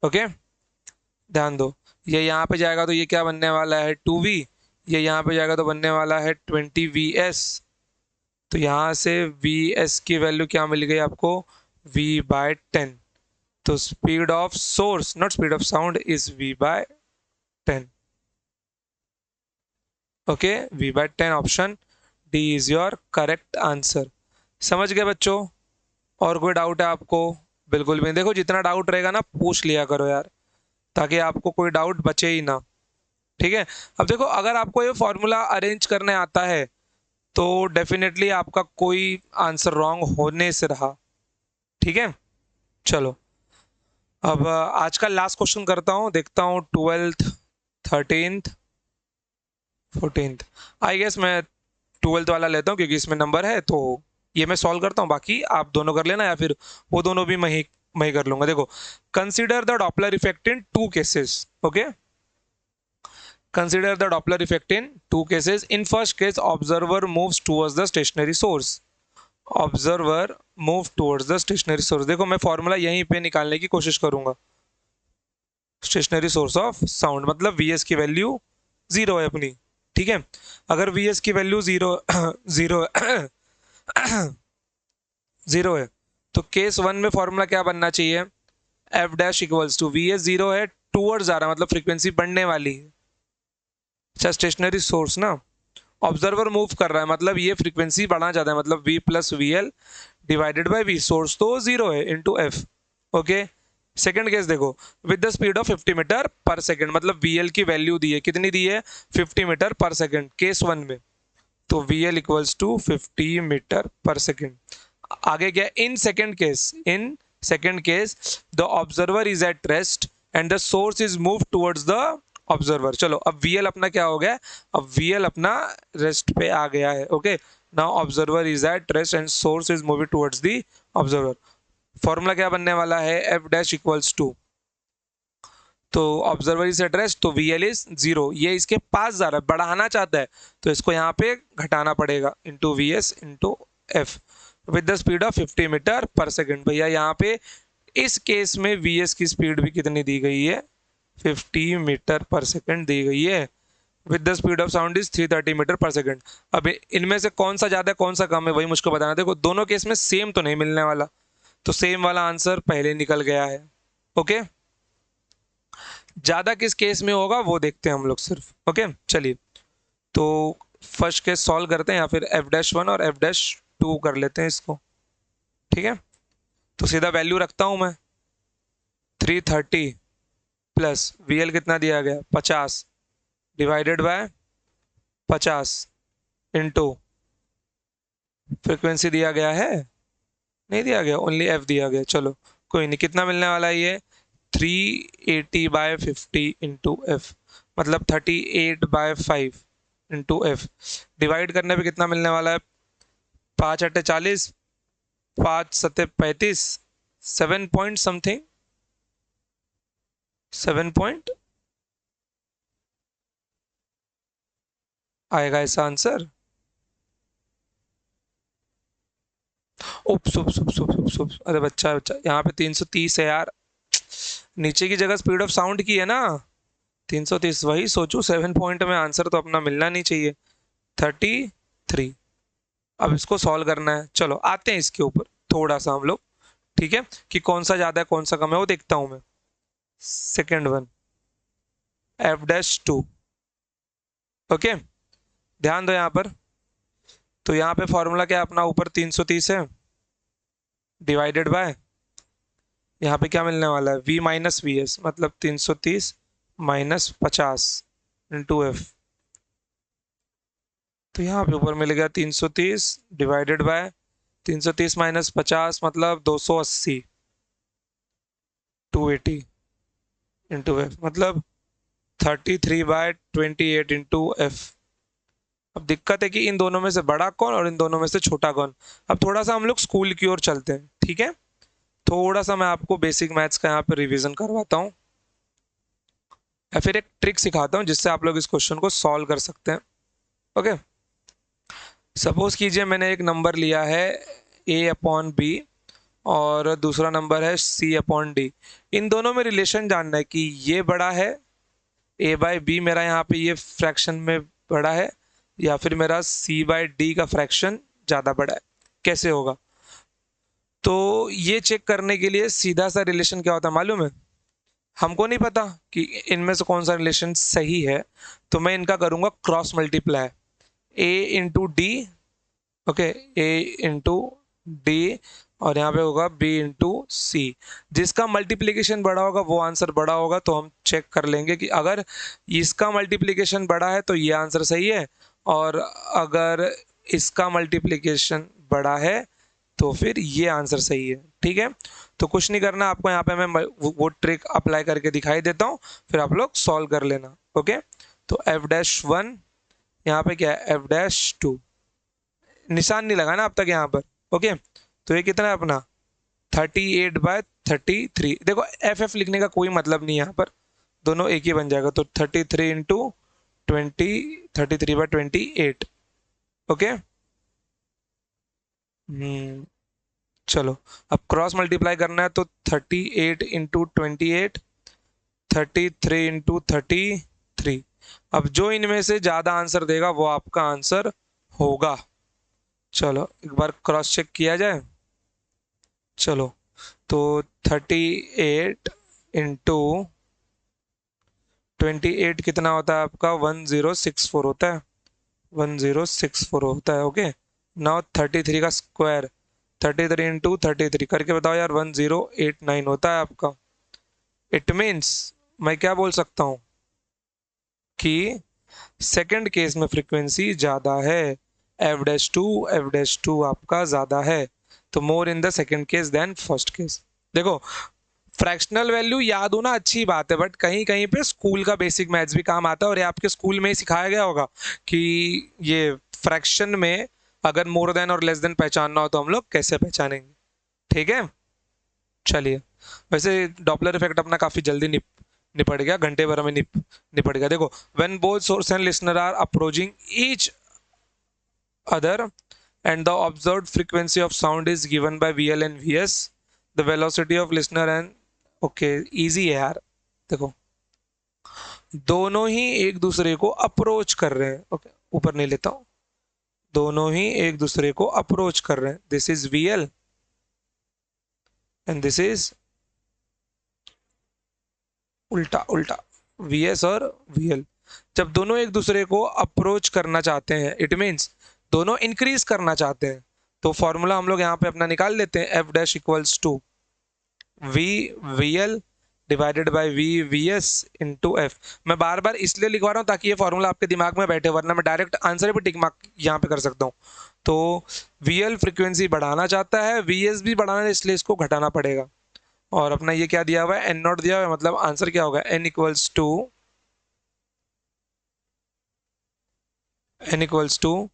Okay, ध्यान दो, ये यहाँ पे जाएगा तो ये क्या बनने वाला है, 2V, ये यहाँ पे जाएगा तो बनने वाला है 20VS। तो यहाँ से VS की वैल्यू क्या मिल गई आपको, V/10। तो speed of source not speed of sound is V/10। Okay, V/10 option D is your correct answer. समझ गए बच्चों, और कोई डाउट है आपको? बिल्कुल भी, देखो जितना डाउट रहेगा ना पूछ लिया करो यार, ताकि आपको कोई डाउट बचे ही ना। ठीक है, अब देखो अगर आपको ये फॉर्मूला अरेंज करने आता है तो डेफिनेटली आपका कोई आंसर रॉन्ग होने से रहा। ठीक है, चलो अब आज का लास्ट क्वेश्चन करता हूँ, देखता हूँ 12th 13th 14th। I guess मैं 12th वाला लेता हूँ क्योंकि इसमें नंबर है, तो ये मैं सॉल्व करता हूँ, बाकी आप दोनों कर लेना या फिर वो दोनों भी मैं ही कर लूंगा। देखो, consider the Doppler effect in 2 cases. Okay, Consider the Doppler effect in two cases. In first case, observer moves towards the stationary source. Observer move towards the stationary source. देखो मैं फॉर्मूला यहीं पे निकालने की कोशिश करूंगा. स्टेशनरी सोर्स ऑफ साउंड मतलब Vs की वैल्यू 0 है अपनी. ठीक है, अगर Vs की वैल्यू 0 0 है तो केस 1 में फॉर्मूला क्या बनना चाहिए? F dash equals to Vs 0 है, टूवर्ड्स जा रहा मतलब फ्रीक्वेंसी बढ़ने वाली है. अच्छा, स्टेशनरी सोर्स ना, ऑब्जर्वर मूव कर रहा है मतलब ये फ्रीक्वेंसी बढ़ना चाहता है मतलब V plus VL divided by V. Source तो 0 है into F. Okay, second case देखो, with the speed of 50 metre per second मतलब VL की वैल्यू दी है, कितनी दी है? 50 मीटर पर सेकेंड केस 1 में. तो VL equals to 50 metre per second. आगे क्या? In second case the observer is at rest and the source is move towards the observer. चलो अब VL अपना क्या हो गया? अब VL अपना रेस्ट पे आ गया है. Okay, now observer is at rest and source is moving towards the observer. Formula क्या बनने वाला है? एफ डैश इक्वल्स टू, तो ऑब्जर्वर इज एट रेस्ट तो VL इज 0. ये इसके पास जा रहा है, बढ़ाना चाहता है तो इसको यहाँ पे घटाना पड़ेगा into VS into F with the speed of 50 metre per second. भैया यहाँ पे इस केस में VS की स्पीड भी कितनी दी गई है? 50 मीटर पर सेकेंड दी गई है. With the speed of sound is 330 metre per second. अब इनमें से कौन सा ज्यादा है कौन सा कम है वही मुझको बताना. देखो दोनों केस में सेम तो नहीं मिलने वाला, तो सेम वाला आंसर पहले निकल गया है. ओके, ज्यादा किस केस में होगा वो देखते हैं हम लोग सिर्फ. ओके चलिए, तो फर्स्ट केस सॉल्व करते हैं या फिर F'1 और F'2 कर लेते हैं इसको. ठीक है, तो सीधा वैल्यू रखता हूं मैं. 330 प्लस VL कितना दिया गया? 50 डिवाइडेड बाय 50 इंटू फ्रिक्वेंसी दिया गया है? नहीं दिया गया, ओनली F दिया गया. चलो कोई नहीं, कितना मिलने वाला है ये? 380 बाय 50 इंटू एफ मतलब 38/5 इंटू एफ. डिवाइड करने पे कितना मिलने वाला है? 5 अट्ठे 40, 5 सत्ते 35, 7 पॉइंट समथिंग, 7 पॉइंट आएगा ऐसा आंसर. उप्स उप्स उप्स उप्स उप्स उप्स. अरे बच्चा बच्चा, यहाँ पे 330 है यार, नीचे की जगह स्पीड ऑफ साउंड की है ना. 330 वही सोचू, 7 पॉइंट में आंसर तो अपना मिलना नहीं चाहिए. 33. अब इसको सॉल्व करना है. चलो आते हैं इसके ऊपर थोड़ा सा हम लोग. ठीक है, कि कौन सा ज्यादा है कौन सा कम है वो देखता हूं मैं. Second one F'2. ओके, ध्यान दो यहाँ पर. तो यहाँ पे फॉर्मूला क्या अपना? ऊपर 330 है डिवाइडेड बाय, यहाँ पे क्या मिलने वाला है? V माइनस VS मतलब 330 माइनस 50 इंटू एफ. तो यहाँ पे ऊपर मिल गया 330 डिवाइडेड बाय 330 माइनस 50 मतलब 280, 280 इंटू एफ मतलब 33/28 इंटू एफ. अब दिक्कत है कि इन दोनों में से बड़ा कौन और इन दोनों में से छोटा कौन. अब थोड़ा सा हम लोग स्कूल की ओर चलते हैं. ठीक है, थोड़ा सा मैं आपको बेसिक मैथ्स का यहाँ पे रिवीजन करवाता हूँ या फिर एक ट्रिक सिखाता हूँ जिससे आप लोग इस क्वेश्चन को सॉल्व कर सकते हैं. ओके, सपोज कीजिए मैंने एक नंबर लिया है A/B और दूसरा नंबर है C/D. इन दोनों में रिलेशन जानना है कि ये बड़ा है A/B मेरा यहाँ पे ये फ्रैक्शन में बड़ा है या फिर मेरा C/D का फ्रैक्शन ज़्यादा बड़ा है. कैसे होगा? तो ये चेक करने के लिए सीधा सा रिलेशन क्या होता है मालूम है? हमको नहीं पता कि इनमें से कौन सा रिलेशन सही है, तो मैं इनका करूँगा cross multiply. A into D. Okay, A into D और यहाँ पे होगा B इंटू सी. जिसका मल्टीप्लीकेशन बड़ा होगा वो आंसर बड़ा होगा. तो हम चेक कर लेंगे कि अगर इसका मल्टीप्लीकेशन बड़ा है तो ये आंसर सही है, और अगर इसका मल्टीप्लीकेशन बड़ा है तो फिर ये आंसर सही है. ठीक है, तो कुछ नहीं करना आपको, यहाँ पे मैं वो ट्रिक अप्लाई करके दिखाई देता हूँ, फिर आप लोग सॉल्व कर लेना. ओके, तो F'1 यहाँ पे क्या है? F'2. निशान नहीं लगा ना अब तक यहाँ पर. ओके, तो ये कितना है अपना? 38/33. देखो FF लिखने का कोई मतलब नहीं यहाँ पर, दोनों एक ही बन जाएगा. तो 33 इंटू 33/28। ओके। चलो, अब क्रॉस मल्टीप्लाई करना है तो 38 × 28, 33 × 33। अब जो इनमें से ज्यादा आंसर देगा वो आपका आंसर होगा। चलो एक बार क्रॉस चेक किया जाए। चलो, तो 38 × 28 कितना होता है आपका? 1064 होता है, 1064 होता है। ओके, नाउ 33 का स्क्वायर, 33 × 33 करके बताओ यार, 1089 होता है आपका। इट मीन्स मैं क्या बोल सकता हूं कि सेकंड केस में फ्रीक्वेंसी ज्यादा है, f-2 आपका ज्यादा है, तो more in the second case than first case. देखो, फ्रैक्शनल वैल्यू याद होना अच्छी बात है, बट कहीं कहीं पे स्कूल का बेसिक मैथ्स भी काम आता है, और ये आपके स्कूल में ही सिखाया गया होगा कि ये फ्रैक्शन में अगर मोर देन और लेस देन पहचानना हो तो हम लोग कैसे पहचानेंगे। ठीक है, चलिए। वैसे डॉपलर इफेक्ट अपना काफी जल्दी निपट गया, घंटे भर में निपट गया। देखो, when both source and listener are approaching each other and the observed frequency of sound is given by VL and VS, the velocity of listener and okay, easy है यार। देखो, दोनों ही एक दूसरे को अप्रोच कर रहे हैं। ओके, ऊपर नहीं लेता हूं, दोनों ही एक दूसरे को अप्रोच कर रहे हैं। This is VL and this is उल्टा उल्टा, VS और VL। जब दोनों एक दूसरे को अप्रोच करना चाहते हैं, इट मीन्स दोनों इंक्रीज करना चाहते हैं, तो फॉर्मूला हम लोग यहाँ पे अपना निकाल लेते हैं। F' = V VL divided by V VS into F। मैं बार बार इसलिए लिखवा रहा हूँ ताकि ये फॉर्मूला आपके दिमाग में बैठे, वरना मैं डायरेक्ट आंसर भी टिक मार्क यहाँ पे कर सकता हूँ। तो VL फ्रीक्वेंसी बढ़ाना चाहता है, VS भी बढ़ाना है, इसलिए इसको घटाना पड़ेगा। और अपना ये क्या दिया हुआ है? N0 दिया हुआ है, मतलब आंसर क्या होगा? N equals to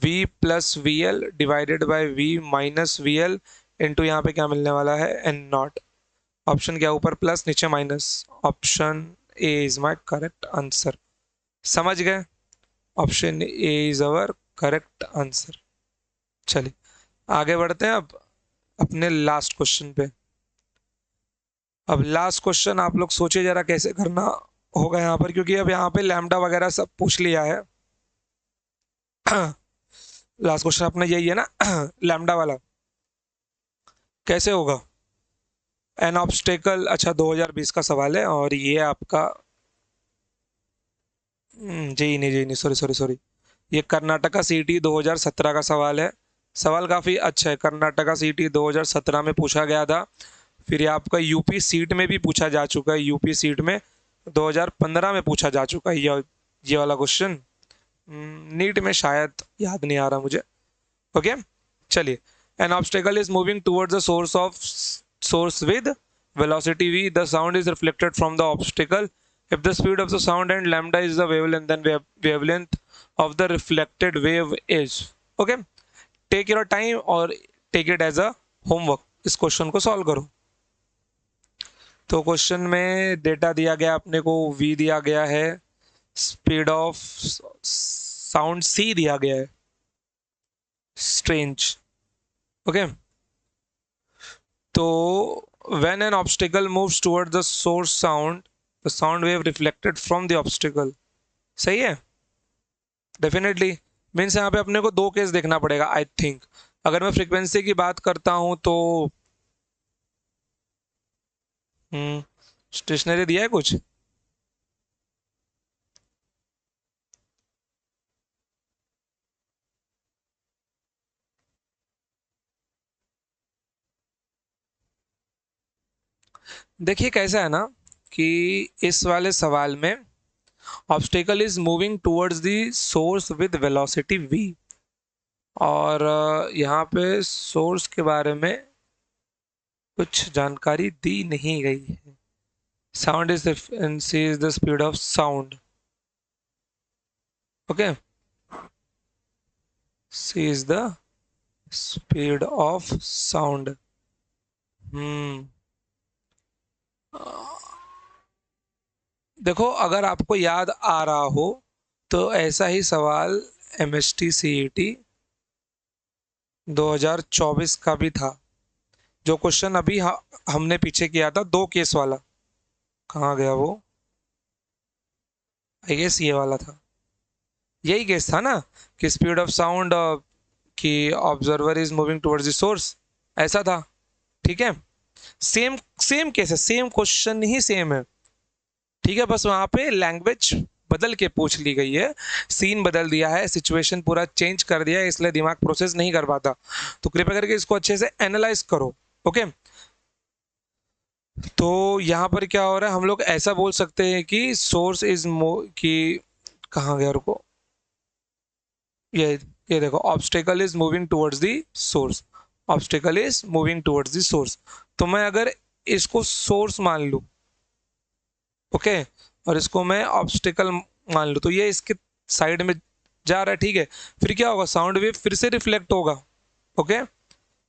V plus VL divided by V minus VL into यहाँ पे क्या मिलने वाला है? N0। ऑप्शन क्या, ऊपर प्लस नीचे minus. Option A is my correct answer. समझ गए? Option A is our correct answer. चलिए आगे बढ़ते हैं अब अपने लास्ट क्वेश्चन पे। अब लास्ट क्वेश्चन आप लोग सोचिए जरा कैसे करना होगा यहाँ पर, क्योंकि अब यहाँ पे लैम्डा वगैरह सब पूछ लिया है। लास्ट क्वेश्चन अपना यही है ना, लैम्डा वाला। कैसे होगा? एन ऑब्स्टेकल, अच्छा 2020 का सवाल है, और ये आपका जी नहीं, सॉरी सॉरी सॉरी, ये कर्नाटका सीटी 2017 का सवाल है। सवाल काफी अच्छा है, कर्नाटका सीटी 2017 में पूछा गया था। फिर ये आपका यूपी सीट में भी पूछा जा चुका है, यूपी सीट में 2015 में पूछा जा चुका है ये वाला क्वेश्चन। नीट में शायद याद नहीं आ रहा मुझे। ओके, चलिए। N obstacle is moving towards the source with velocity v, the sound is reflected from the obstacle. If the speed of the sound and lambda is the wavelength, then wavelength of the reflected wave is, okay, take your time और take it as a homework। इस question को solve करो। तो question में data दिया गया अपने को, v दिया गया है, स्पीड ऑफ साउंड c दिया गया है, स्ट्रेंज। ओके, तो when an obstacle moves toward the source sound, the sound wave reflected from the obstacle। सही है, डेफिनेटली। मीन्स यहाँ पे अपने को दो केस देखना पड़ेगा आई थिंक। अगर मैं फ्रीक्वेंसी की बात करता हूं तो स्टेशनरी दिया है कुछ? देखिए कैसा है ना कि इस वाले सवाल में obstacle is moving towards the source with velocity v, और यहाँ पे सोर्स के बारे में कुछ जानकारी दी नहीं गई है। Sound is frequency is the speed of sound. Okay, c is the speed of sound। हम्म देखो, अगर आपको याद आ रहा हो तो ऐसा ही सवाल एमएसटी सीईटी 2024 का भी था। जो क्वेश्चन अभी हमने पीछे किया था 2 केस वाला, कहाँ गया वो? आई गेस ये वाला था, यही केस था ना, कि स्पीड ऑफ साउंड कि observer is moving towards the source, ऐसा था। ठीक है, सेम सेम केस है, सेम क्वेश्चन ही सेम है। ठीक है, बस वहां पे लैंग्वेज बदल के पूछ ली गई है, सीन बदल दिया है, सिचुएशन पूरा चेंज कर दिया है, इसलिए दिमाग प्रोसेस नहीं कर पाता। तो कृपया करके इसको अच्छे से एनालाइज करो। ओके, तो यहाँ पर क्या हो रहा है, हम लोग ऐसा बोल सकते हैं कि सोर्स इज कि कहाँ गया, रुको, ये ये देखो, obstacle is moving towards the source, obstacle is moving towards the source. तो मैं अगर इसको सोर्स मान लूं, ओके, और इसको मैं ऑब्स्टेकल मान लूं, तो ये इसके साइड में जा रहा है। ठीक है, फिर क्या होगा, साउंड वेव फिर से रिफ्लेक्ट होगा। ओके,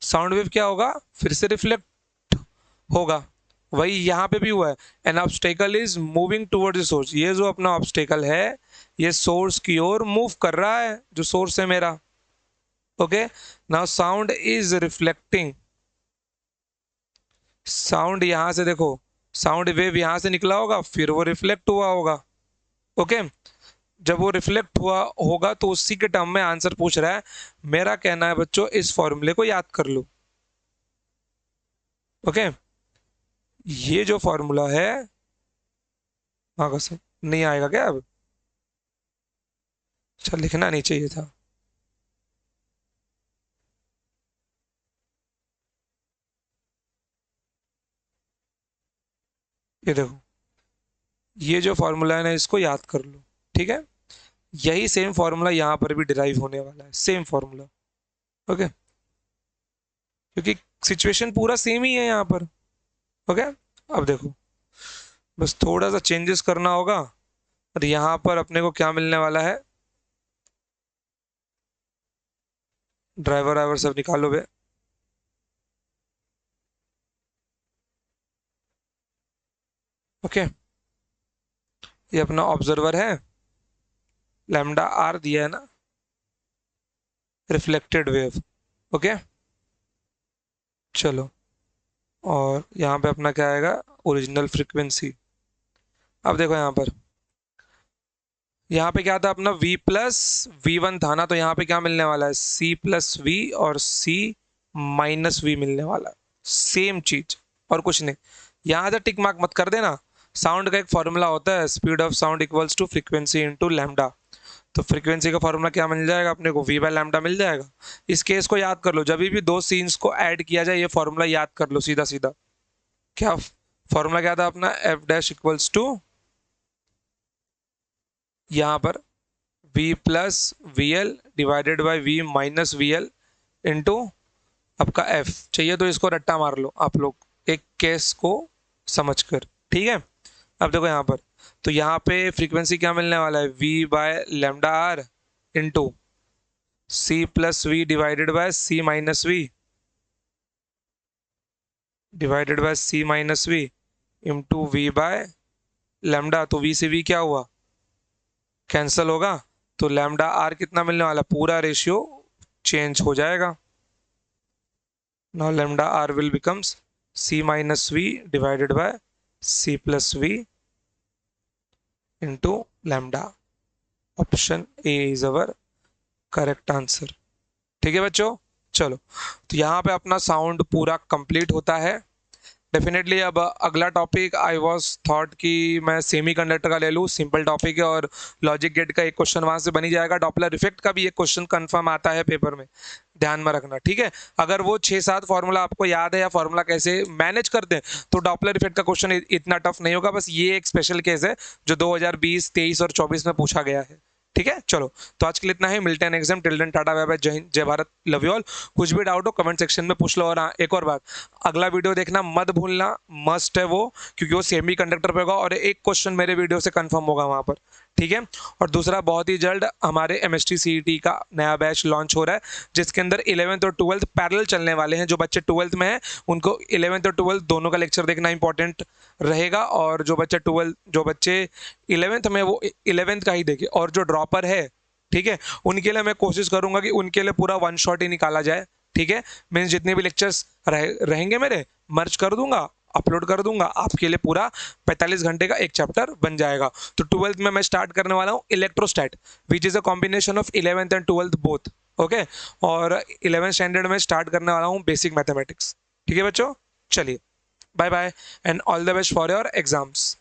साउंड वेव क्या होगा, फिर से रिफ्लेक्ट होगा। वही यहाँ पे भी हुआ है, N obstacle is moving towards the source. ये जो अपना ऑब्स्टेकल है, ये सोर्स की ओर मूव कर रहा है, जो सोर्स है मेरा। Okay, now sound is reflecting, sound यहां से देखो, साउंड वेव यहां से निकला होगा, फिर वो रिफ्लेक्ट हुआ होगा। ओके, जब वो रिफ्लेक्ट हुआ होगा तो उसी के टर्म में आंसर पूछ रहा है। मेरा कहना है बच्चों, इस फॉर्मूले को याद कर लो। ओके, ये जो फॉर्मूला है, हाँ कैसे नहीं आएगा क्या अब? अच्छा, लिखना नहीं चाहिए था। ये देखो, ये जो फॉर्मूला है ना, इसको याद कर लो। ठीक है, यही सेम फॉर्मूला यहाँ पर भी डिराइव होने वाला है, सेम फॉर्मूला। ओके, क्योंकि सिचुएशन पूरा सेम ही है यहाँ पर। ओके, अब देखो, बस थोड़ा सा चेंजेस करना होगा, और यहाँ पर अपने को क्या मिलने वाला है, ड्राइवर वाइवर सब निकालो बे। ओके, ये अपना ऑब्जर्वर है, लैम्डा आर दिया है ना, रिफ्लेक्टेड वेव। ओके, चलो, और यहाँ पे अपना क्या आएगा, ओरिजिनल फ्रीक्वेंसी। अब देखो यहाँ पे क्या था अपना, v प्लस वी1 था ना, तो यहाँ पे क्या मिलने वाला है, c प्लस वी और c माइनस वी मिलने वाला है, सेम चीज और कुछ नहीं। यहाँ से टिक मार्क मत कर देना। साउंड का एक फॉर्मूला होता है, speed of sound equals to frequency into lambda. तो फ्रीक्वेंसी का फॉर्मूला क्या मिल जाएगा अपने को, v बाय लैम्डा मिल जाएगा। इस केस को याद कर लो, जब भी दो सीन्स को ऐड किया जाए, ये फॉर्मूला याद कर लो सीधा सीधा। क्या फॉर्मूला क्या था अपना, एफ डैश इक्वल्स टू, यहाँ पर v plus V L divided by v minus V L into आपका f। चाहिए तो इसको रट्टा मार लो आप लोग एक केस को समझकर। ठीक है, अब देखो यहाँ पर, तो यहाँ पे फ्रीक्वेंसी क्या मिलने वाला है, v by lambda R into C plus V divided by C minus V divided by C minus V into V by lambda. तो v से v क्या हुआ, कैंसल होगा, तो लैम्डा आर कितना मिलने वाला, पूरा रेशियो चेंज हो जाएगा। Now lambda R will becomes c minus V divided by c plus V into lambda. Option A is our correct answer. ठीक है बच्चों, चलो, तो यहाँ पे अपना साउंड पूरा कंप्लीट होता है। डेफिनेटली अब अगला टॉपिक आई वाज थॉट कि मैं सेमी कंडक्टर का ले लूँ, सिंपल टॉपिक है, और लॉजिक गेट का एक क्वेश्चन वहां से बनी जाएगा। डॉपलर इफेक्ट का भी एक क्वेश्चन कंफर्म आता है पेपर में, ध्यान में रखना। ठीक है, अगर वो 6-7 फॉर्मूला आपको याद है या फॉर्मूला कैसे मैनेज करते हैं, तो डॉपलर इफेक्ट का क्वेश्चन इतना टफ नहीं होगा। बस ये एक स्पेशल केस है जो 2020, 23 और 24 में पूछा गया है। ठीक है, चलो, तो आज के लिए इतना ही, मिलते हैं next time. Till then tata bye bye, Jai Hind, जय भारत, लव यू ऑल। कुछ भी डाउट हो कमेंट सेक्शन में पूछ लो। और हाँ, एक और बात, अगला वीडियो देखना मत भूलना, मस्ट है वो, क्योंकि वो सेमी कंडक्टर पे होगा और एक क्वेश्चन मेरे वीडियो से कंफर्म होगा वहां पर। ठीक है। और दूसरा, बहुत ही जल्द हमारे एमएसटी सीईटी का नया बैच लॉन्च हो रहा है, जिसके अंदर 11th और 12th पैरेलल चलने वाले हैं। जो बच्चे 12th में हैं उनको 11th और 12th दोनों का लेक्चर देखना इंपॉर्टेंट रहेगा, और जो बच्चे 11th में वो 11th का ही देखे। और जो ड्रॉपर है, ठीक है, उनके लिए मैं कोशिश करूंगा कि उनके लिए पूरा वन शॉट ही निकाला जाए। ठीक है, मीन्स जितने भी लेक्चर्स रहेंगे मेरे, मर्ज कर दूंगा, अपलोड कर दूंगा, आपके लिए पूरा 45 घंटे का एक चैप्टर बन जाएगा। तो 12th में मैं स्टार्ट करने वाला हूँ electrostat, which is a combination of 11th and 12th both. Okay, और 11th स्टैंडर्ड में स्टार्ट करने वाला हूँ बेसिक मैथमेटिक्स। ठीक है बच्चों, चलिए, bye bye and all the best for your exams.